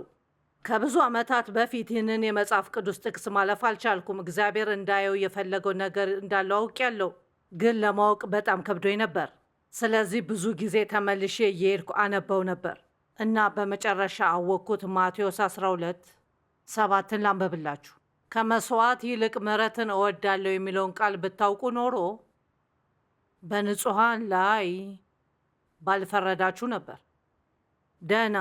ከብዙ ዓመታት በፊት ይህንን የመጽሐፍ ቅዱስ ጥቅስ ማለፍ አልቻልኩም። እግዚአብሔር እንዳየው የፈለገው ነገር እንዳለው አውቄያለሁ፣ ግን ለማወቅ በጣም ከብዶኝ ነበር። ስለዚህ ብዙ ጊዜ ተመልሼ እየሄድኩ አነበው ነበር እና በመጨረሻ አወቅኩት። ማቴዎስ 12:7 ላንብብላችሁ። ከመስዋዕት ይልቅ ምሕረትን እወዳለሁ የሚለውን ቃል ብታውቁ ኖሮ በንጹሐን ላይ ባልፈረዳችሁ ነበር። ደህና።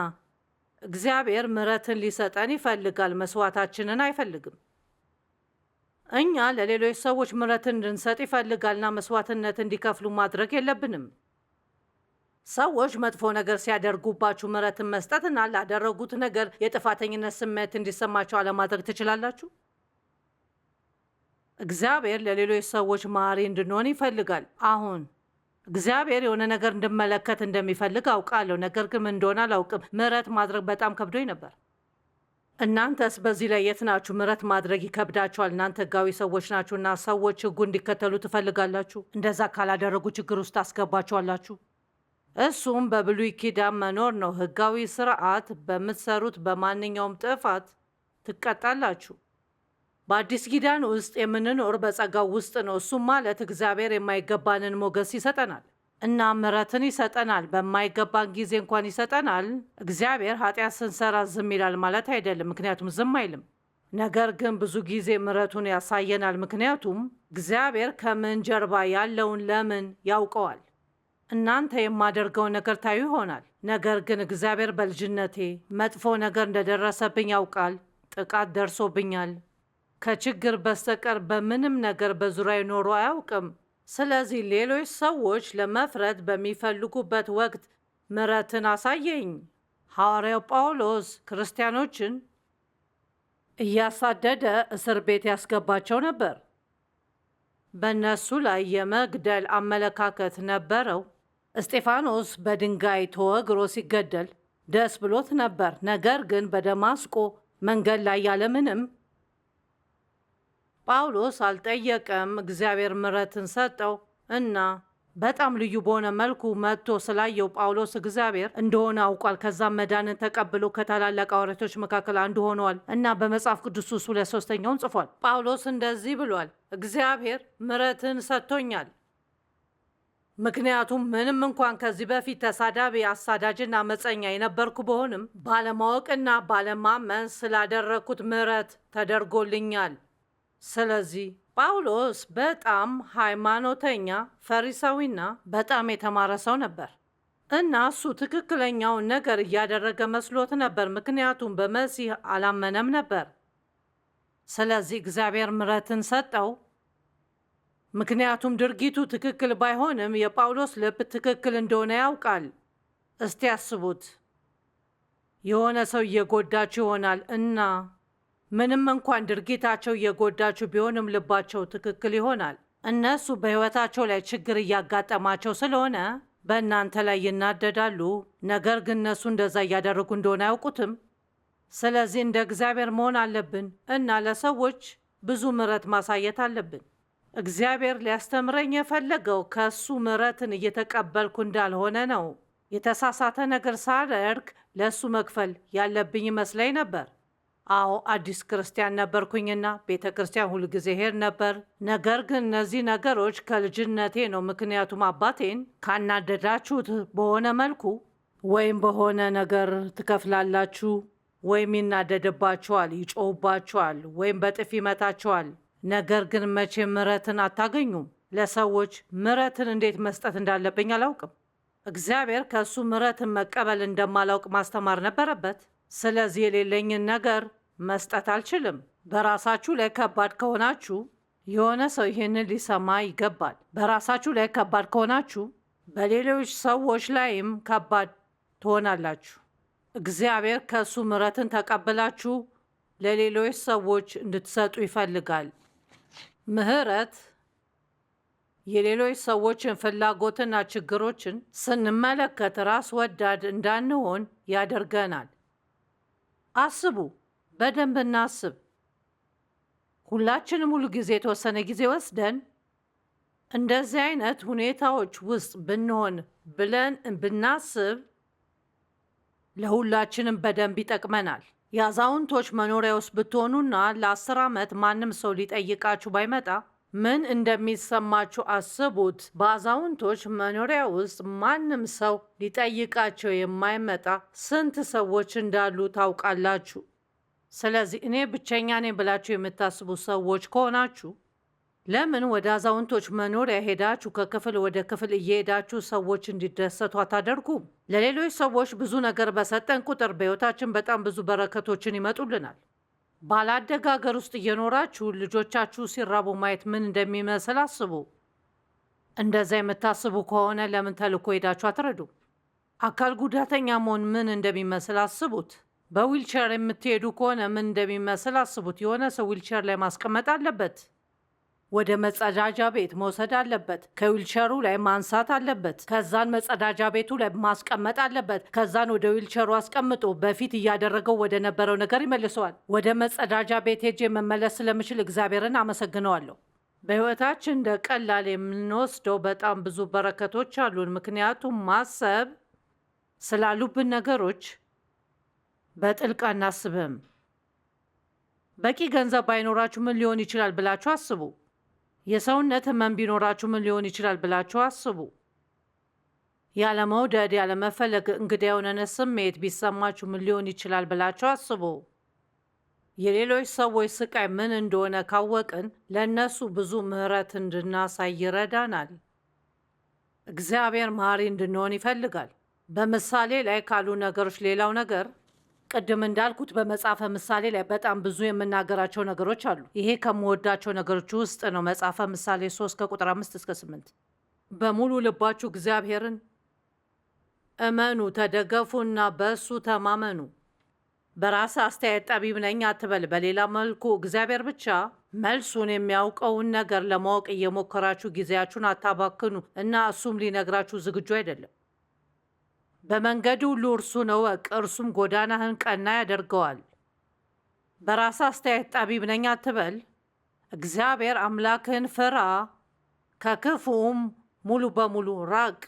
እግዚአብሔር ምሕረትን ሊሰጠን ይፈልጋል፣ መስዋዕታችንን አይፈልግም። እኛ ለሌሎች ሰዎች ምሕረትን እንድንሰጥ ይፈልጋልና መስዋዕትነት እንዲከፍሉ ማድረግ የለብንም። ሰዎች መጥፎ ነገር ሲያደርጉባችሁ ምሕረትን መስጠትና ላደረጉት ነገር የጥፋተኝነት ስሜት እንዲሰማቸው አለማድረግ ትችላላችሁ? እግዚአብሔር ለሌሎች ሰዎች መሐሪ እንድንሆን ይፈልጋል። አሁን እግዚአብሔር የሆነ ነገር እንድመለከት እንደሚፈልግ አውቃለሁ፣ ነገር ግን ምን እንደሆነ አላውቅም። ምሕረት ማድረግ በጣም ከብዶኝ ነበር። እናንተስ በዚህ ላይ የት ናችሁ? ምሕረት ማድረግ ይከብዳችኋል። እናንተ ሕጋዊ ሰዎች ናችሁና ሰዎች ሕጉ እንዲከተሉ ትፈልጋላችሁ። እንደዛ ካላደረጉ ችግር ውስጥ ታስገባችኋላችሁ። እሱም በብሉይ ኪዳን መኖር ነው። ሕጋዊ ስርዓት በምትሰሩት በማንኛውም ጥፋት ትቀጣላችሁ። በአዲስ ኪዳን ውስጥ የምንኖር በጸጋው ውስጥ ነው። እሱም ማለት እግዚአብሔር የማይገባንን ሞገስ ይሰጠናል እና ምሕረትን ይሰጠናል። በማይገባን ጊዜ እንኳን ይሰጠናል። እግዚአብሔር ኃጢአት ስንሰራ ዝም ይላል ማለት አይደለም፣ ምክንያቱም ዝም አይልም። ነገር ግን ብዙ ጊዜ ምሕረቱን ያሳየናል፣ ምክንያቱም እግዚአብሔር ከምን ጀርባ ያለውን ለምን ያውቀዋል። እናንተ የማደርገው ነገር ታዩ ይሆናል፣ ነገር ግን እግዚአብሔር በልጅነቴ መጥፎ ነገር እንደደረሰብኝ ያውቃል። ጥቃት ደርሶብኛል። ከችግር በስተቀር በምንም ነገር በዙሪያ ኖሮ አያውቅም። ስለዚህ ሌሎች ሰዎች ለመፍረድ በሚፈልጉበት ወቅት ምሕረትን አሳየኝ። ሐዋርያው ጳውሎስ ክርስቲያኖችን እያሳደደ እስር ቤት ያስገባቸው ነበር። በእነሱ ላይ የመግደል አመለካከት ነበረው። እስጢፋኖስ በድንጋይ ተወግሮ ሲገደል ደስ ብሎት ነበር። ነገር ግን በደማስቆ መንገድ ላይ ያለምንም ጳውሎስ አልጠየቀም። እግዚአብሔር ምሕረትን ሰጠው እና በጣም ልዩ በሆነ መልኩ መጥቶ ስላየው ጳውሎስ እግዚአብሔር እንደሆነ አውቋል። ከዛም መዳንን ተቀብሎ ከታላላቅ ሐዋርያቶች መካከል አንዱ ሆነዋል እና በመጽሐፍ ቅዱስ ውስጥ 2/3 ጽፏል። ጳውሎስ እንደዚህ ብሏል፣ እግዚአብሔር ምሕረትን ሰጥቶኛል። ምክንያቱም ምንም እንኳን ከዚህ በፊት ተሳዳቢ፣ አሳዳጅና አመፀኛ የነበርኩ በሆንም ባለማወቅና ባለማመን ስላደረግኩት ምሕረት ተደርጎልኛል። ስለዚህ ጳውሎስ በጣም ሃይማኖተኛ፣ ፈሪሳዊና በጣም የተማረ ሰው ነበር እና እሱ ትክክለኛውን ነገር እያደረገ መስሎት ነበር፣ ምክንያቱም በመሲህ አላመነም ነበር። ስለዚህ እግዚአብሔር ምሕረትን ሰጠው። ምክንያቱም ድርጊቱ ትክክል ባይሆንም የጳውሎስ ልብ ትክክል እንደሆነ ያውቃል። እስቲ ያስቡት፣ የሆነ ሰው እየጎዳችሁ ይሆናል እና ምንም እንኳን ድርጊታቸው እየጎዳችሁ ቢሆንም ልባቸው ትክክል ይሆናል። እነሱ በሕይወታቸው ላይ ችግር እያጋጠማቸው ስለሆነ በእናንተ ላይ ይናደዳሉ፣ ነገር ግን እነሱ እንደዛ እያደረጉ እንደሆነ አያውቁትም። ስለዚህ እንደ እግዚአብሔር መሆን አለብን እና ለሰዎች ብዙ ምሕረት ማሳየት አለብን። እግዚአብሔር ሊያስተምረኝ የፈለገው ከእሱ ምሕረትን እየተቀበልኩ እንዳልሆነ ነው። የተሳሳተ ነገር ሳደርግ ለእሱ መክፈል ያለብኝ ይመስለኝ ነበር። አዎ አዲስ ክርስቲያን ነበርኩኝና ቤተ ክርስቲያን ሁልጊዜ ሄድ ነበር። ነገር ግን እነዚህ ነገሮች ከልጅነቴ ነው። ምክንያቱም አባቴን ካናደዳችሁት በሆነ መልኩ ወይም በሆነ ነገር ትከፍላላችሁ፣ ወይም ይናደድባችኋል፣ ይጮህባችኋል፣ ወይም በጥፊ ይመታችኋል። ነገር ግን መቼም ምሕረትን አታገኙም። ለሰዎች ምሕረትን እንዴት መስጠት እንዳለብኝ አላውቅም። እግዚአብሔር ከእሱ ምሕረትን መቀበል እንደማላውቅ ማስተማር ነበረበት። ስለዚህ የሌለኝን ነገር መስጠት አልችልም። በራሳችሁ ላይ ከባድ ከሆናችሁ የሆነ ሰው ይህንን ሊሰማ ይገባል። በራሳችሁ ላይ ከባድ ከሆናችሁ በሌሎች ሰዎች ላይም ከባድ ትሆናላችሁ። እግዚአብሔር ከእሱ ምሕረትን ተቀብላችሁ ለሌሎች ሰዎች እንድትሰጡ ይፈልጋል። ምሕረት የሌሎች ሰዎችን ፍላጎትና ችግሮችን ስንመለከት ራስ ወዳድ እንዳንሆን ያደርገናል። አስቡ፣ በደንብ እናስብ። ሁላችንም ሁሉ ጊዜ የተወሰነ ጊዜ ወስደን እንደዚህ አይነት ሁኔታዎች ውስጥ ብንሆን ብለን ብናስብ ለሁላችንም በደንብ ይጠቅመናል። የአዛውንቶች መኖሪያ ውስጥ ብትሆኑና ለ10 ዓመት ማንም ሰው ሊጠይቃችሁ ባይመጣ ምን እንደሚሰማችሁ አስቡት። በአዛውንቶች መኖሪያ ውስጥ ማንም ሰው ሊጠይቃቸው የማይመጣ ስንት ሰዎች እንዳሉ ታውቃላችሁ? ስለዚህ እኔ ብቸኛ ነኝ ብላችሁ የምታስቡ ሰዎች ከሆናችሁ ለምን ወደ አዛውንቶች መኖሪያ ሄዳችሁ ከክፍል ወደ ክፍል እየሄዳችሁ ሰዎች እንዲደሰቱ አታደርጉም? ለሌሎች ሰዎች ብዙ ነገር በሰጠን ቁጥር በሕይወታችን በጣም ብዙ በረከቶችን ይመጡልናል። ባላደገ ሀገር ውስጥ እየኖራችሁ ልጆቻችሁ ሲራቡ ማየት ምን እንደሚመስል አስቡ። እንደዛ የምታስቡ ከሆነ ለምን ተልኮ ሄዳችሁ አትረዱ? አካል ጉዳተኛ መሆን ምን እንደሚመስል አስቡት። በዊልቸር የምትሄዱ ከሆነ ምን እንደሚመስል አስቡት። የሆነ ሰው ዊልቸር ላይ ማስቀመጥ አለበት። ወደ መጸዳጃ ቤት መውሰድ አለበት። ከዊልቸሩ ላይ ማንሳት አለበት። ከዛን መጸዳጃ ቤቱ ላይ ማስቀመጥ አለበት። ከዛን ወደ ዊልቸሩ አስቀምጦ በፊት እያደረገው ወደ ነበረው ነገር ይመልሰዋል። ወደ መጸዳጃ ቤት ሄጄ መመለስ ስለምችል እግዚአብሔርን አመሰግነዋለሁ። በሕይወታችን እንደ ቀላል የምንወስደው በጣም ብዙ በረከቶች አሉን። ምክንያቱም ማሰብ ስላሉብን ነገሮች በጥልቅ አናስብም። በቂ ገንዘብ ባይኖራችሁ ምን ሊሆን ይችላል ብላችሁ አስቡ። የሰውነት ህመም ቢኖራችሁ ምን ሊሆን ይችላል ብላችሁ አስቡ። ያለመውደድ፣ ያለመፈለግ፣ እንግዳ የሆነ ስሜት ቢሰማችሁ ምን ሊሆን ይችላል ብላችሁ አስቡ። የሌሎች ሰዎች ስቃይ ምን እንደሆነ ካወቅን ለእነሱ ብዙ ምሕረት እንድናሳይ ይረዳናል። እግዚአብሔር መሐሪ እንድንሆን ይፈልጋል። በምሳሌ ላይ ካሉ ነገሮች ሌላው ነገር ቅድም እንዳልኩት በመጽሐፈ ምሳሌ ላይ በጣም ብዙ የምናገራቸው ነገሮች አሉ። ይሄ ከምወዳቸው ነገሮች ውስጥ ነው። መጽሐፈ ምሳሌ 3 ከቁጥር 5 እስከ 8 በሙሉ ልባችሁ እግዚአብሔርን እመኑ፣ ተደገፉና በእሱ ተማመኑ። በራስ አስተያየት ጠቢብ ነኝ አትበል። በሌላ መልኩ እግዚአብሔር ብቻ መልሱን የሚያውቀውን ነገር ለማወቅ እየሞከራችሁ ጊዜያችሁን አታባክኑ እና እሱም ሊነግራችሁ ዝግጁ አይደለም። በመንገዱ ሁሉ እርሱን እወቅ፣ እርሱም ጎዳናህን ቀና ያደርገዋል። በራስ አስተያየት ጠቢብ ነኝ አትበል። እግዚአብሔር አምላክህን ፍራ፣ ከክፉም ሙሉ በሙሉ ራቅ።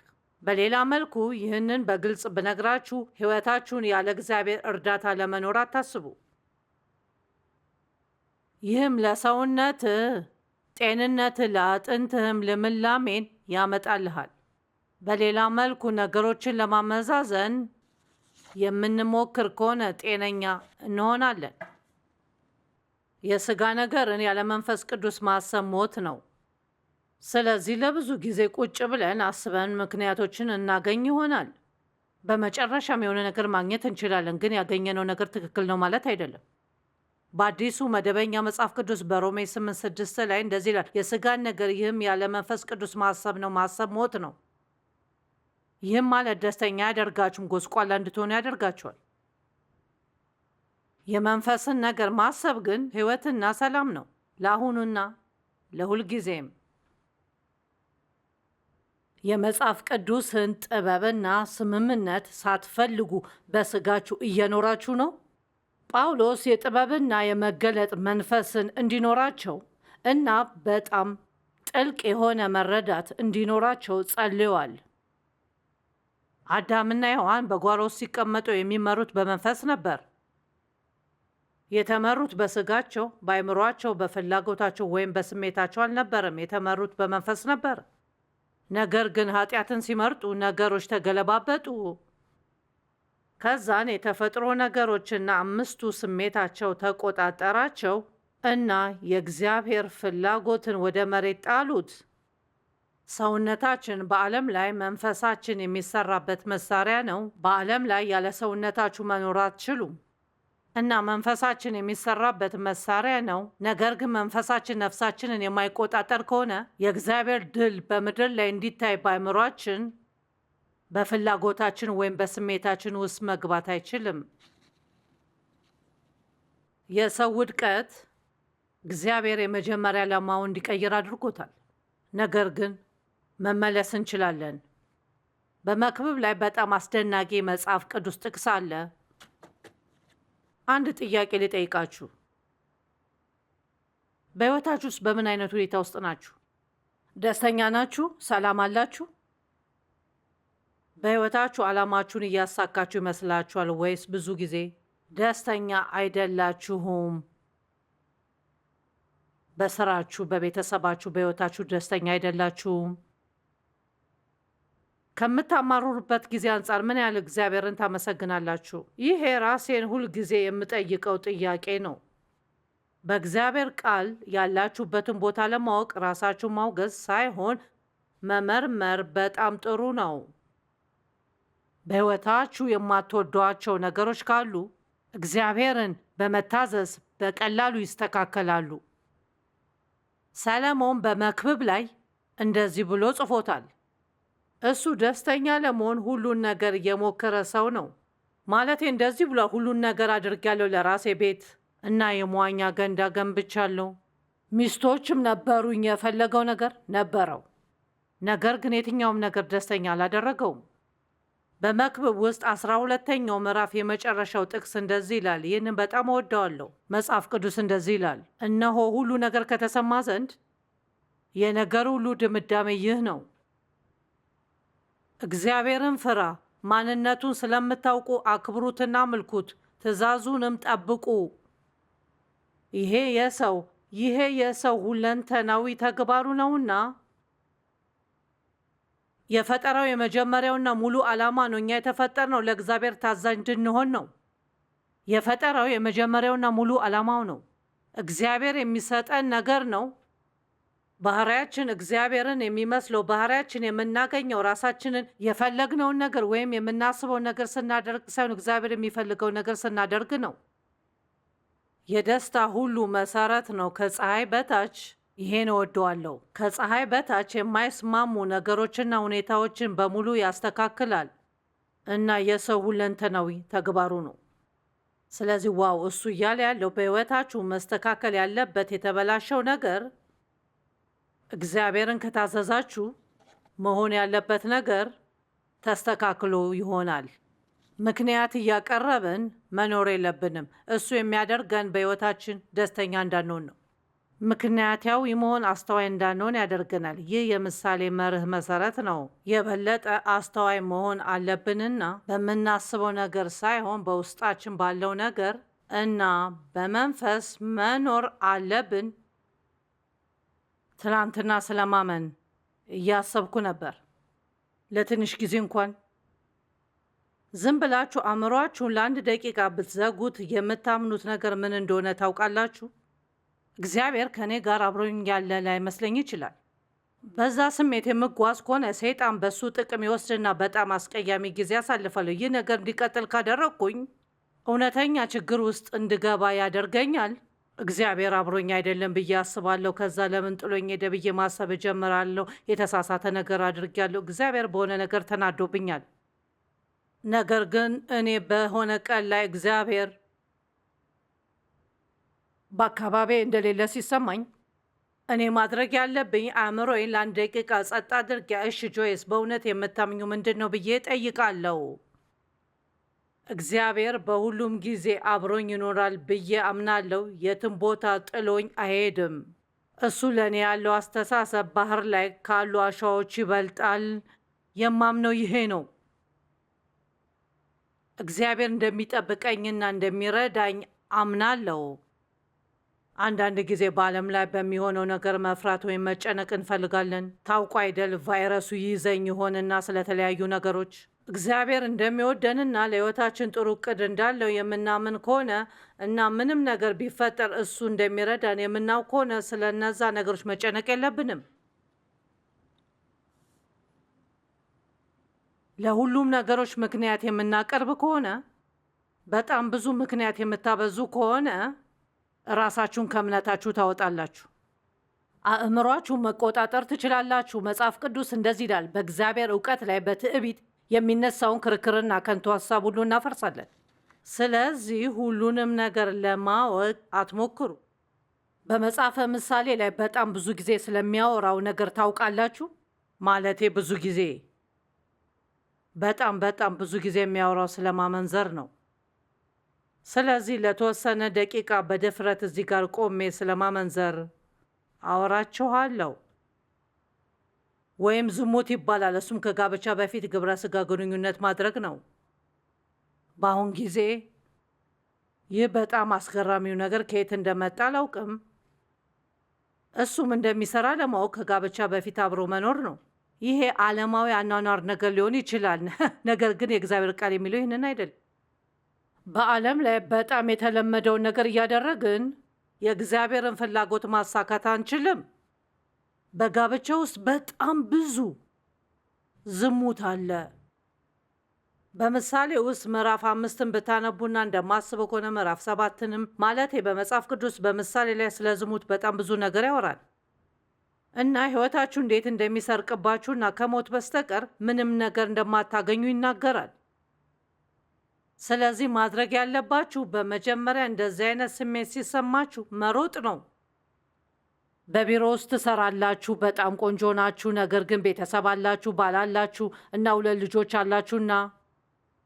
በሌላ መልኩ ይህንን በግልጽ ብነግራችሁ ሕይወታችሁን ያለ እግዚአብሔር እርዳታ ለመኖር አታስቡ። ይህም ለሰውነትህ ጤንነትህ፣ ለአጥንትህም ልምላሜን ያመጣልሃል። በሌላ መልኩ ነገሮችን ለማመዛዘን የምንሞክር ከሆነ ጤነኛ እንሆናለን። የሥጋ ነገርን ያለ መንፈስ ቅዱስ ማሰብ ሞት ነው። ስለዚህ ለብዙ ጊዜ ቁጭ ብለን አስበን ምክንያቶችን እናገኝ ይሆናል። በመጨረሻም የሆነ ነገር ማግኘት እንችላለን፣ ግን ያገኘነው ነገር ትክክል ነው ማለት አይደለም። በአዲሱ መደበኛ መጽሐፍ ቅዱስ በሮሜ 8:6 ላይ እንደዚህ ይላል፣ የሥጋን ነገር ይህም ያለ መንፈስ ቅዱስ ማሰብ ነው፣ ማሰብ ሞት ነው። ይህም ማለት ደስተኛ ያደርጋችሁም ጎስቋላ እንድትሆኑ ያደርጋችኋል። የመንፈስን ነገር ማሰብ ግን ሕይወትና ሰላም ነው፣ ለአሁኑና ለሁልጊዜም። የመጽሐፍ ቅዱስን ጥበብና ስምምነት ሳትፈልጉ በሥጋችሁ እየኖራችሁ ነው። ጳውሎስ የጥበብና የመገለጥ መንፈስን እንዲኖራቸው እና በጣም ጥልቅ የሆነ መረዳት እንዲኖራቸው ጸልዮአል። አዳምና ሔዋን በጓሮ ውስጥ ሲቀመጡ የሚመሩት በመንፈስ ነበር። የተመሩት በሥጋቸው፣ በአእምሯቸው፣ በፍላጎታቸው ወይም በስሜታቸው አልነበረም። የተመሩት በመንፈስ ነበር። ነገር ግን ኃጢአትን ሲመርጡ ነገሮች ተገለባበጡ። ከዛን የተፈጥሮ ነገሮችና 5ቱ ስሜታቸው ተቆጣጠራቸው እና የእግዚአብሔር ፍላጎትን ወደ መሬት ጣሉት። ሰውነታችን በዓለም ላይ መንፈሳችን የሚሰራበት መሳሪያ ነው። በዓለም ላይ ያለ ሰውነታችሁ መኖር አትችሉም እና መንፈሳችን የሚሰራበት መሳሪያ ነው። ነገር ግን መንፈሳችን ነፍሳችንን የማይቆጣጠር ከሆነ የእግዚአብሔር ድል በምድር ላይ እንዲታይ በአእምሯችን በፍላጎታችን ወይም በስሜታችን ውስጥ መግባት አይችልም። የሰው ውድቀት እግዚአብሔር የመጀመሪያ ዓላማውን እንዲቀይር አድርጎታል። ነገር ግን መመለስ እንችላለን። በመክብብ ላይ በጣም አስደናቂ መጽሐፍ ቅዱስ ጥቅስ አለ። አንድ ጥያቄ ልጠይቃችሁ። በሕይወታችሁ ውስጥ በምን አይነት ሁኔታ ውስጥ ናችሁ? ደስተኛ ናችሁ? ሰላም አላችሁ? በሕይወታችሁ ዓላማችሁን እያሳካችሁ ይመስላችኋል ወይስ ብዙ ጊዜ ደስተኛ አይደላችሁም? በስራችሁ፣ በቤተሰባችሁ፣ በሕይወታችሁ ደስተኛ አይደላችሁም? ከምታማሩሩበት ጊዜ አንጻር ምን ያህል እግዚአብሔርን ታመሰግናላችሁ? ይሄ ራሴን ሁል ጊዜ የምጠይቀው ጥያቄ ነው። በእግዚአብሔር ቃል ያላችሁበትን ቦታ ለማወቅ ራሳችሁ ማውገዝ ሳይሆን መመርመር በጣም ጥሩ ነው። በሕይወታችሁ የማትወዷቸው ነገሮች ካሉ እግዚአብሔርን በመታዘዝ በቀላሉ ይስተካከላሉ። ሰለሞን በመክብብ ላይ እንደዚህ ብሎ ጽፎታል። እሱ ደስተኛ ለመሆን ሁሉን ነገር የሞከረ ሰው ነው። ማለቴ እንደዚህ ብሏል። ሁሉን ነገር አድርጌያለሁ፣ ለራሴ ቤት እና የመዋኛ ገንዳ ገንብቻለሁ፣ ሚስቶችም ነበሩኝ፣ የፈለገው ነገር ነበረው። ነገር ግን የትኛውም ነገር ደስተኛ አላደረገውም። በመክብብ ውስጥ 12ኛው ምዕራፍ የመጨረሻው ጥቅስ እንደዚህ ይላል። ይህንን በጣም እወደዋለሁ። መጽሐፍ ቅዱስ እንደዚህ ይላል፣ እነሆ ሁሉ ነገር ከተሰማ ዘንድ የነገር ሁሉ ድምዳሜ ይህ ነው፣ እግዚአብሔርን ፍራ፣ ማንነቱን ስለምታውቁ አክብሩትና አምልኩት፣ ትእዛዙንም ጠብቁ። ይሄ የሰው ሁለንተናዊ ተግባሩ ነውና የፈጠራው የመጀመሪያውና ሙሉ ዓላማ ነው። እኛ የተፈጠርነው ለእግዚአብሔር ታዛዥ እንድንሆን ነው። የፈጠራው የመጀመሪያውና ሙሉ ዓላማው ነው። እግዚአብሔር የሚሰጠን ነገር ነው። ባህሪያችን እግዚአብሔርን የሚመስለው ባህሪያችን የምናገኘው ራሳችንን የፈለግነውን ነገር ወይም የምናስበው ነገር ስናደርግ ሳይሆን እግዚአብሔር የሚፈልገው ነገር ስናደርግ ነው። የደስታ ሁሉ መሰረት ነው። ከፀሐይ በታች ይሄን እወደዋለሁ። ከፀሐይ በታች የማይስማሙ ነገሮችና ሁኔታዎችን በሙሉ ያስተካክላል እና የሰው ሁለንተናዊ ተግባሩ ነው። ስለዚህ ዋው፣ እሱ እያለ ያለው በሕይወታችሁ መስተካከል ያለበት የተበላሸው ነገር እግዚአብሔርን ከታዘዛችሁ መሆን ያለበት ነገር ተስተካክሎ ይሆናል። ምክንያት እያቀረብን መኖር የለብንም። እሱ የሚያደርገን በሕይወታችን ደስተኛ እንዳንሆን ነው። ምክንያታዊ መሆን አስተዋይ እንዳንሆን ያደርገናል። ይህ የምሳሌ መርህ መሰረት ነው። የበለጠ አስተዋይ መሆን አለብንና በምናስበው ነገር ሳይሆን በውስጣችን ባለው ነገር እና በመንፈስ መኖር አለብን። ትናንትና ስለማመን እያሰብኩ ነበር። ለትንሽ ጊዜ እንኳን ዝም ብላችሁ አእምሯችሁን ለአንድ ደቂቃ ብትዘጉት የምታምኑት ነገር ምን እንደሆነ ታውቃላችሁ? እግዚአብሔር ከእኔ ጋር አብሮኝ ያለ ላይመስለኝ ይችላል። በዛ ስሜት የምጓዝ ከሆነ ሰይጣን በሱ ጥቅም ይወስድና በጣም አስቀያሚ ጊዜ አሳልፋለሁ። ይህ ነገር እንዲቀጥል ካደረግኩኝ እውነተኛ ችግር ውስጥ እንድገባ ያደርገኛል። እግዚአብሔር አብሮኝ አይደለም ብዬ አስባለሁ። ከዛ ለምን ጥሎኝ ሄደ ብዬ ማሰብ እጀምራለሁ። የተሳሳተ ነገር አድርጌያለሁ። እግዚአብሔር በሆነ ነገር ተናዶብኛል። ነገር ግን እኔ በሆነ ቀን ላይ እግዚአብሔር በአካባቢ እንደሌለ ሲሰማኝ እኔ ማድረግ ያለብኝ አእምሮዬን ለአንድ ደቂቃ ጸጥ አድርጌ እሺ ጆይስ፣ በእውነት የምታምኙ ምንድን ነው ብዬ ጠይቃለሁ። እግዚአብሔር በሁሉም ጊዜ አብሮኝ ይኖራል ብዬ አምናለሁ። የትም ቦታ ጥሎኝ አይሄድም። እሱ ለእኔ ያለው አስተሳሰብ ባህር ላይ ካሉ አሸዋዎች ይበልጣል። የማምነው ይሄ ነው። እግዚአብሔር እንደሚጠብቀኝና እንደሚረዳኝ አምናለሁ። አንዳንድ ጊዜ በዓለም ላይ በሚሆነው ነገር መፍራት ወይም መጨነቅ እንፈልጋለን። ታውቁ አይደል? ቫይረሱ ይዘኝ ይሆንና ስለተለያዩ ነገሮች እግዚአብሔር እንደሚወደንና ለሕይወታችን ጥሩ እቅድ እንዳለው የምናምን ከሆነ እና ምንም ነገር ቢፈጠር እሱ እንደሚረዳን የምናውቅ ከሆነ ስለ እነዛ ነገሮች መጨነቅ የለብንም። ለሁሉም ነገሮች ምክንያት የምናቀርብ ከሆነ፣ በጣም ብዙ ምክንያት የምታበዙ ከሆነ ራሳችሁን ከእምነታችሁ ታወጣላችሁ። አእምሯችሁን መቆጣጠር ትችላላችሁ። መጽሐፍ ቅዱስ እንደዚህ ይላል፣ በእግዚአብሔር እውቀት ላይ በትዕቢት የሚነሳውን ክርክርና ከንቱ ሀሳብ ሁሉ እናፈርሳለን። ስለዚህ ሁሉንም ነገር ለማወቅ አትሞክሩ። በመጽሐፈ ምሳሌ ላይ በጣም ብዙ ጊዜ ስለሚያወራው ነገር ታውቃላችሁ? ማለቴ በጣም ብዙ ጊዜ የሚያወራው ስለማመንዘር ነው። ስለዚህ ለተወሰነ ደቂቃ በድፍረት እዚህ ጋር ቆሜ ስለማመንዘር አወራችኋለሁ። ወይም ዝሙት ይባላል። እሱም ከጋብቻ በፊት ግብረ ስጋ ግንኙነት ማድረግ ነው። በአሁን ጊዜ ይህ በጣም አስገራሚው ነገር ከየት እንደመጣ አላውቅም። እሱም እንደሚሰራ ለማወቅ ከጋብቻ በፊት አብሮ መኖር ነው። ይሄ ዓለማዊ አኗኗር ነገር ሊሆን ይችላል፣ ነገር ግን የእግዚአብሔር ቃል የሚለው ይህንን አይደለም። በዓለም ላይ በጣም የተለመደውን ነገር እያደረግን የእግዚአብሔርን ፍላጎት ማሳካት አንችልም። በጋብቻ ውስጥ በጣም ብዙ ዝሙት አለ። በምሳሌ ውስጥ ምዕራፍ 5ን ብታነቡና እንደማስበው ከሆነ ምዕራፍ 7ንም ማለቴ በመጽሐፍ ቅዱስ በምሳሌ ላይ ስለ ዝሙት በጣም ብዙ ነገር ያወራል እና ሕይወታችሁ እንዴት እንደሚሰርቅባችሁና ከሞት በስተቀር ምንም ነገር እንደማታገኙ ይናገራል። ስለዚህ ማድረግ ያለባችሁ በመጀመሪያ እንደዚህ አይነት ስሜት ሲሰማችሁ መሮጥ ነው። በቢሮ ውስጥ ትሰራላችሁ፣ በጣም ቆንጆ ናችሁ፣ ነገር ግን ቤተሰብ አላችሁ፣ ባል አላችሁ እና 2 ልጆች አላችሁና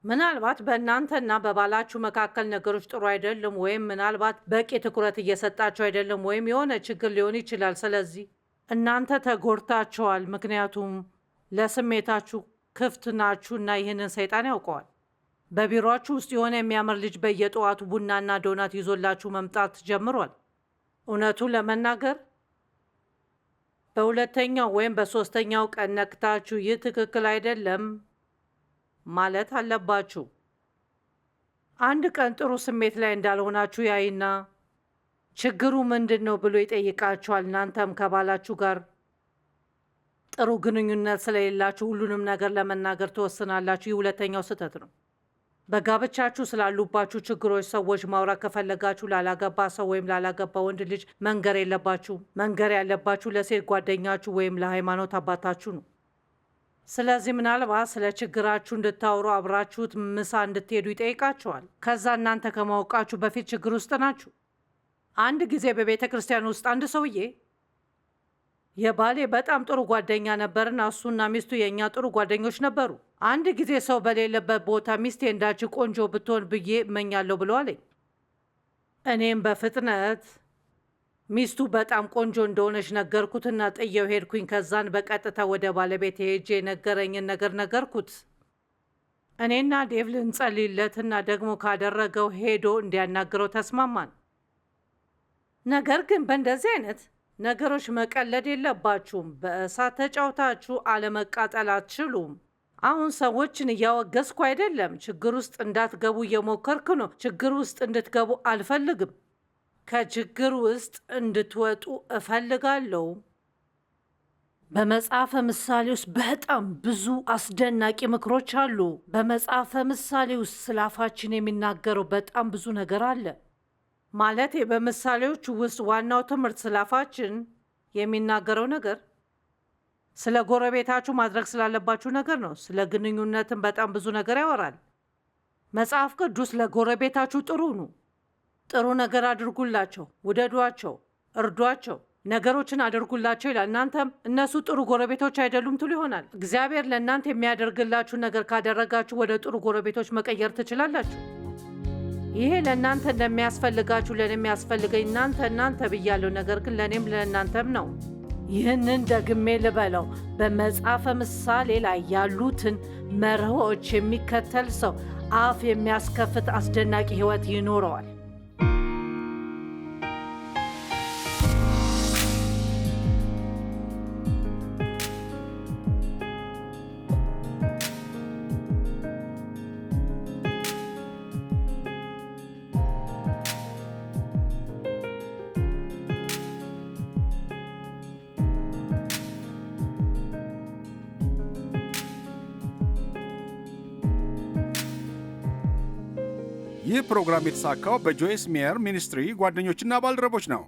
ምናልባት በእናንተና በባላችሁ መካከል ነገሮች ጥሩ አይደለም፣ ወይም ምናልባት በቂ ትኩረት እየሰጣችሁ አይደለም፣ ወይም የሆነ ችግር ሊሆን ይችላል። ስለዚህ እናንተ ተጎድታችኋል፣ ምክንያቱም ለስሜታችሁ ክፍት ናችሁ እና ይህንን ሰይጣን ያውቀዋል። በቢሮአችሁ ውስጥ የሆነ የሚያምር ልጅ በየጠዋቱ ቡናና ዶናት ይዞላችሁ መምጣት ጀምሯል። እውነቱን ለመናገር በሁለተኛው ወይም በሶስተኛው ቀን ነክታችሁ ይህ ትክክል አይደለም ማለት አለባችሁ። አንድ ቀን ጥሩ ስሜት ላይ እንዳልሆናችሁ ያይና ችግሩ ምንድን ነው ብሎ ይጠይቃችኋል። እናንተም ከባላችሁ ጋር ጥሩ ግንኙነት ስለሌላችሁ ሁሉንም ነገር ለመናገር ትወስናላችሁ። ይህ ሁለተኛው ስህተት ነው። በጋብቻችሁ ስላሉባችሁ ችግሮች ሰዎች ማውራት ከፈለጋችሁ ላላገባ ሰው ወይም ላላገባ ወንድ ልጅ መንገር የለባችሁም። መንገር ያለባችሁ ለሴት ጓደኛችሁ ወይም ለሃይማኖት አባታችሁ ነው። ስለዚህ ምናልባት ስለ ችግራችሁ እንድታወሩ አብራችሁት ምሳ እንድትሄዱ ይጠይቃችኋል። ከዛ እናንተ ከማወቃችሁ በፊት ችግር ውስጥ ናችሁ። አንድ ጊዜ በቤተ ክርስቲያን ውስጥ አንድ ሰውዬ የባሌ በጣም ጥሩ ጓደኛ ነበርና እሱና ሚስቱ የእኛ ጥሩ ጓደኞች ነበሩ። አንድ ጊዜ ሰው በሌለበት ቦታ ሚስቴ እንዳች ቆንጆ ብትሆን ብዬ እመኛለሁ ብሎ አለኝ። እኔም በፍጥነት ሚስቱ በጣም ቆንጆ እንደሆነች ነገርኩትና ጥየው ሄድኩኝ። ከዛን በቀጥታ ወደ ባለቤት ሄጄ የነገረኝን ነገር ነገርኩት። እኔና ዴቭ ልንጸልይለትና ደግሞ ካደረገው ሄዶ እንዲያናግረው ተስማማን። ነገር ግን በእንደዚህ አይነት ነገሮች መቀለድ የለባችሁም። በእሳት ተጫውታችሁ አለመቃጠል አትችሉም። አሁን ሰዎችን እያወገዝኩ አይደለም። ችግር ውስጥ እንዳትገቡ እየሞከርክ ነው። ችግር ውስጥ እንድትገቡ አልፈልግም። ከችግር ውስጥ እንድትወጡ እፈልጋለሁ። በመጽሐፈ ምሳሌ ውስጥ በጣም ብዙ አስደናቂ ምክሮች አሉ። በመጽሐፈ ምሳሌ ውስጥ ስለ አፋችን የሚናገረው በጣም ብዙ ነገር አለ። ማለቴ በምሳሌዎቹ ውስጥ ዋናው ትምህርት ስለ አፋችን የሚናገረው ነገር ስለ ጎረቤታችሁ ማድረግ ስላለባችሁ ነገር ነው። ስለ ግንኙነትም በጣም ብዙ ነገር ያወራል። መጽሐፍ ቅዱስ ለጎረቤታችሁ ጥሩ ነው፣ ጥሩ ነገር አድርጉላቸው፣ ውደዷቸው፣ እርዷቸው፣ ነገሮችን አድርጉላቸው ይላል። እናንተም እነሱ ጥሩ ጎረቤቶች አይደሉም ትሉ ይሆናል። እግዚአብሔር ለእናንተ የሚያደርግላችሁ ነገር ካደረጋችሁ ወደ ጥሩ ጎረቤቶች መቀየር ትችላላችሁ። ይሄ ለእናንተ እንደሚያስፈልጋችሁ ለእኔም ያስፈልገኝ እናንተ ብያለሁ፣ ነገር ግን ለእኔም ለእናንተም ነው። ይህንን ደግሜ ልበለው፣ በመጽሐፈ ምሳሌ ላይ ያሉትን መርሆች የሚከተል ሰው አፍ የሚያስከፍት አስደናቂ ሕይወት ይኖረዋል። ይህ ፕሮግራም የተሳካው በጆይስ ሜየር ሚኒስትሪ ጓደኞችና ባልደረቦች ነው።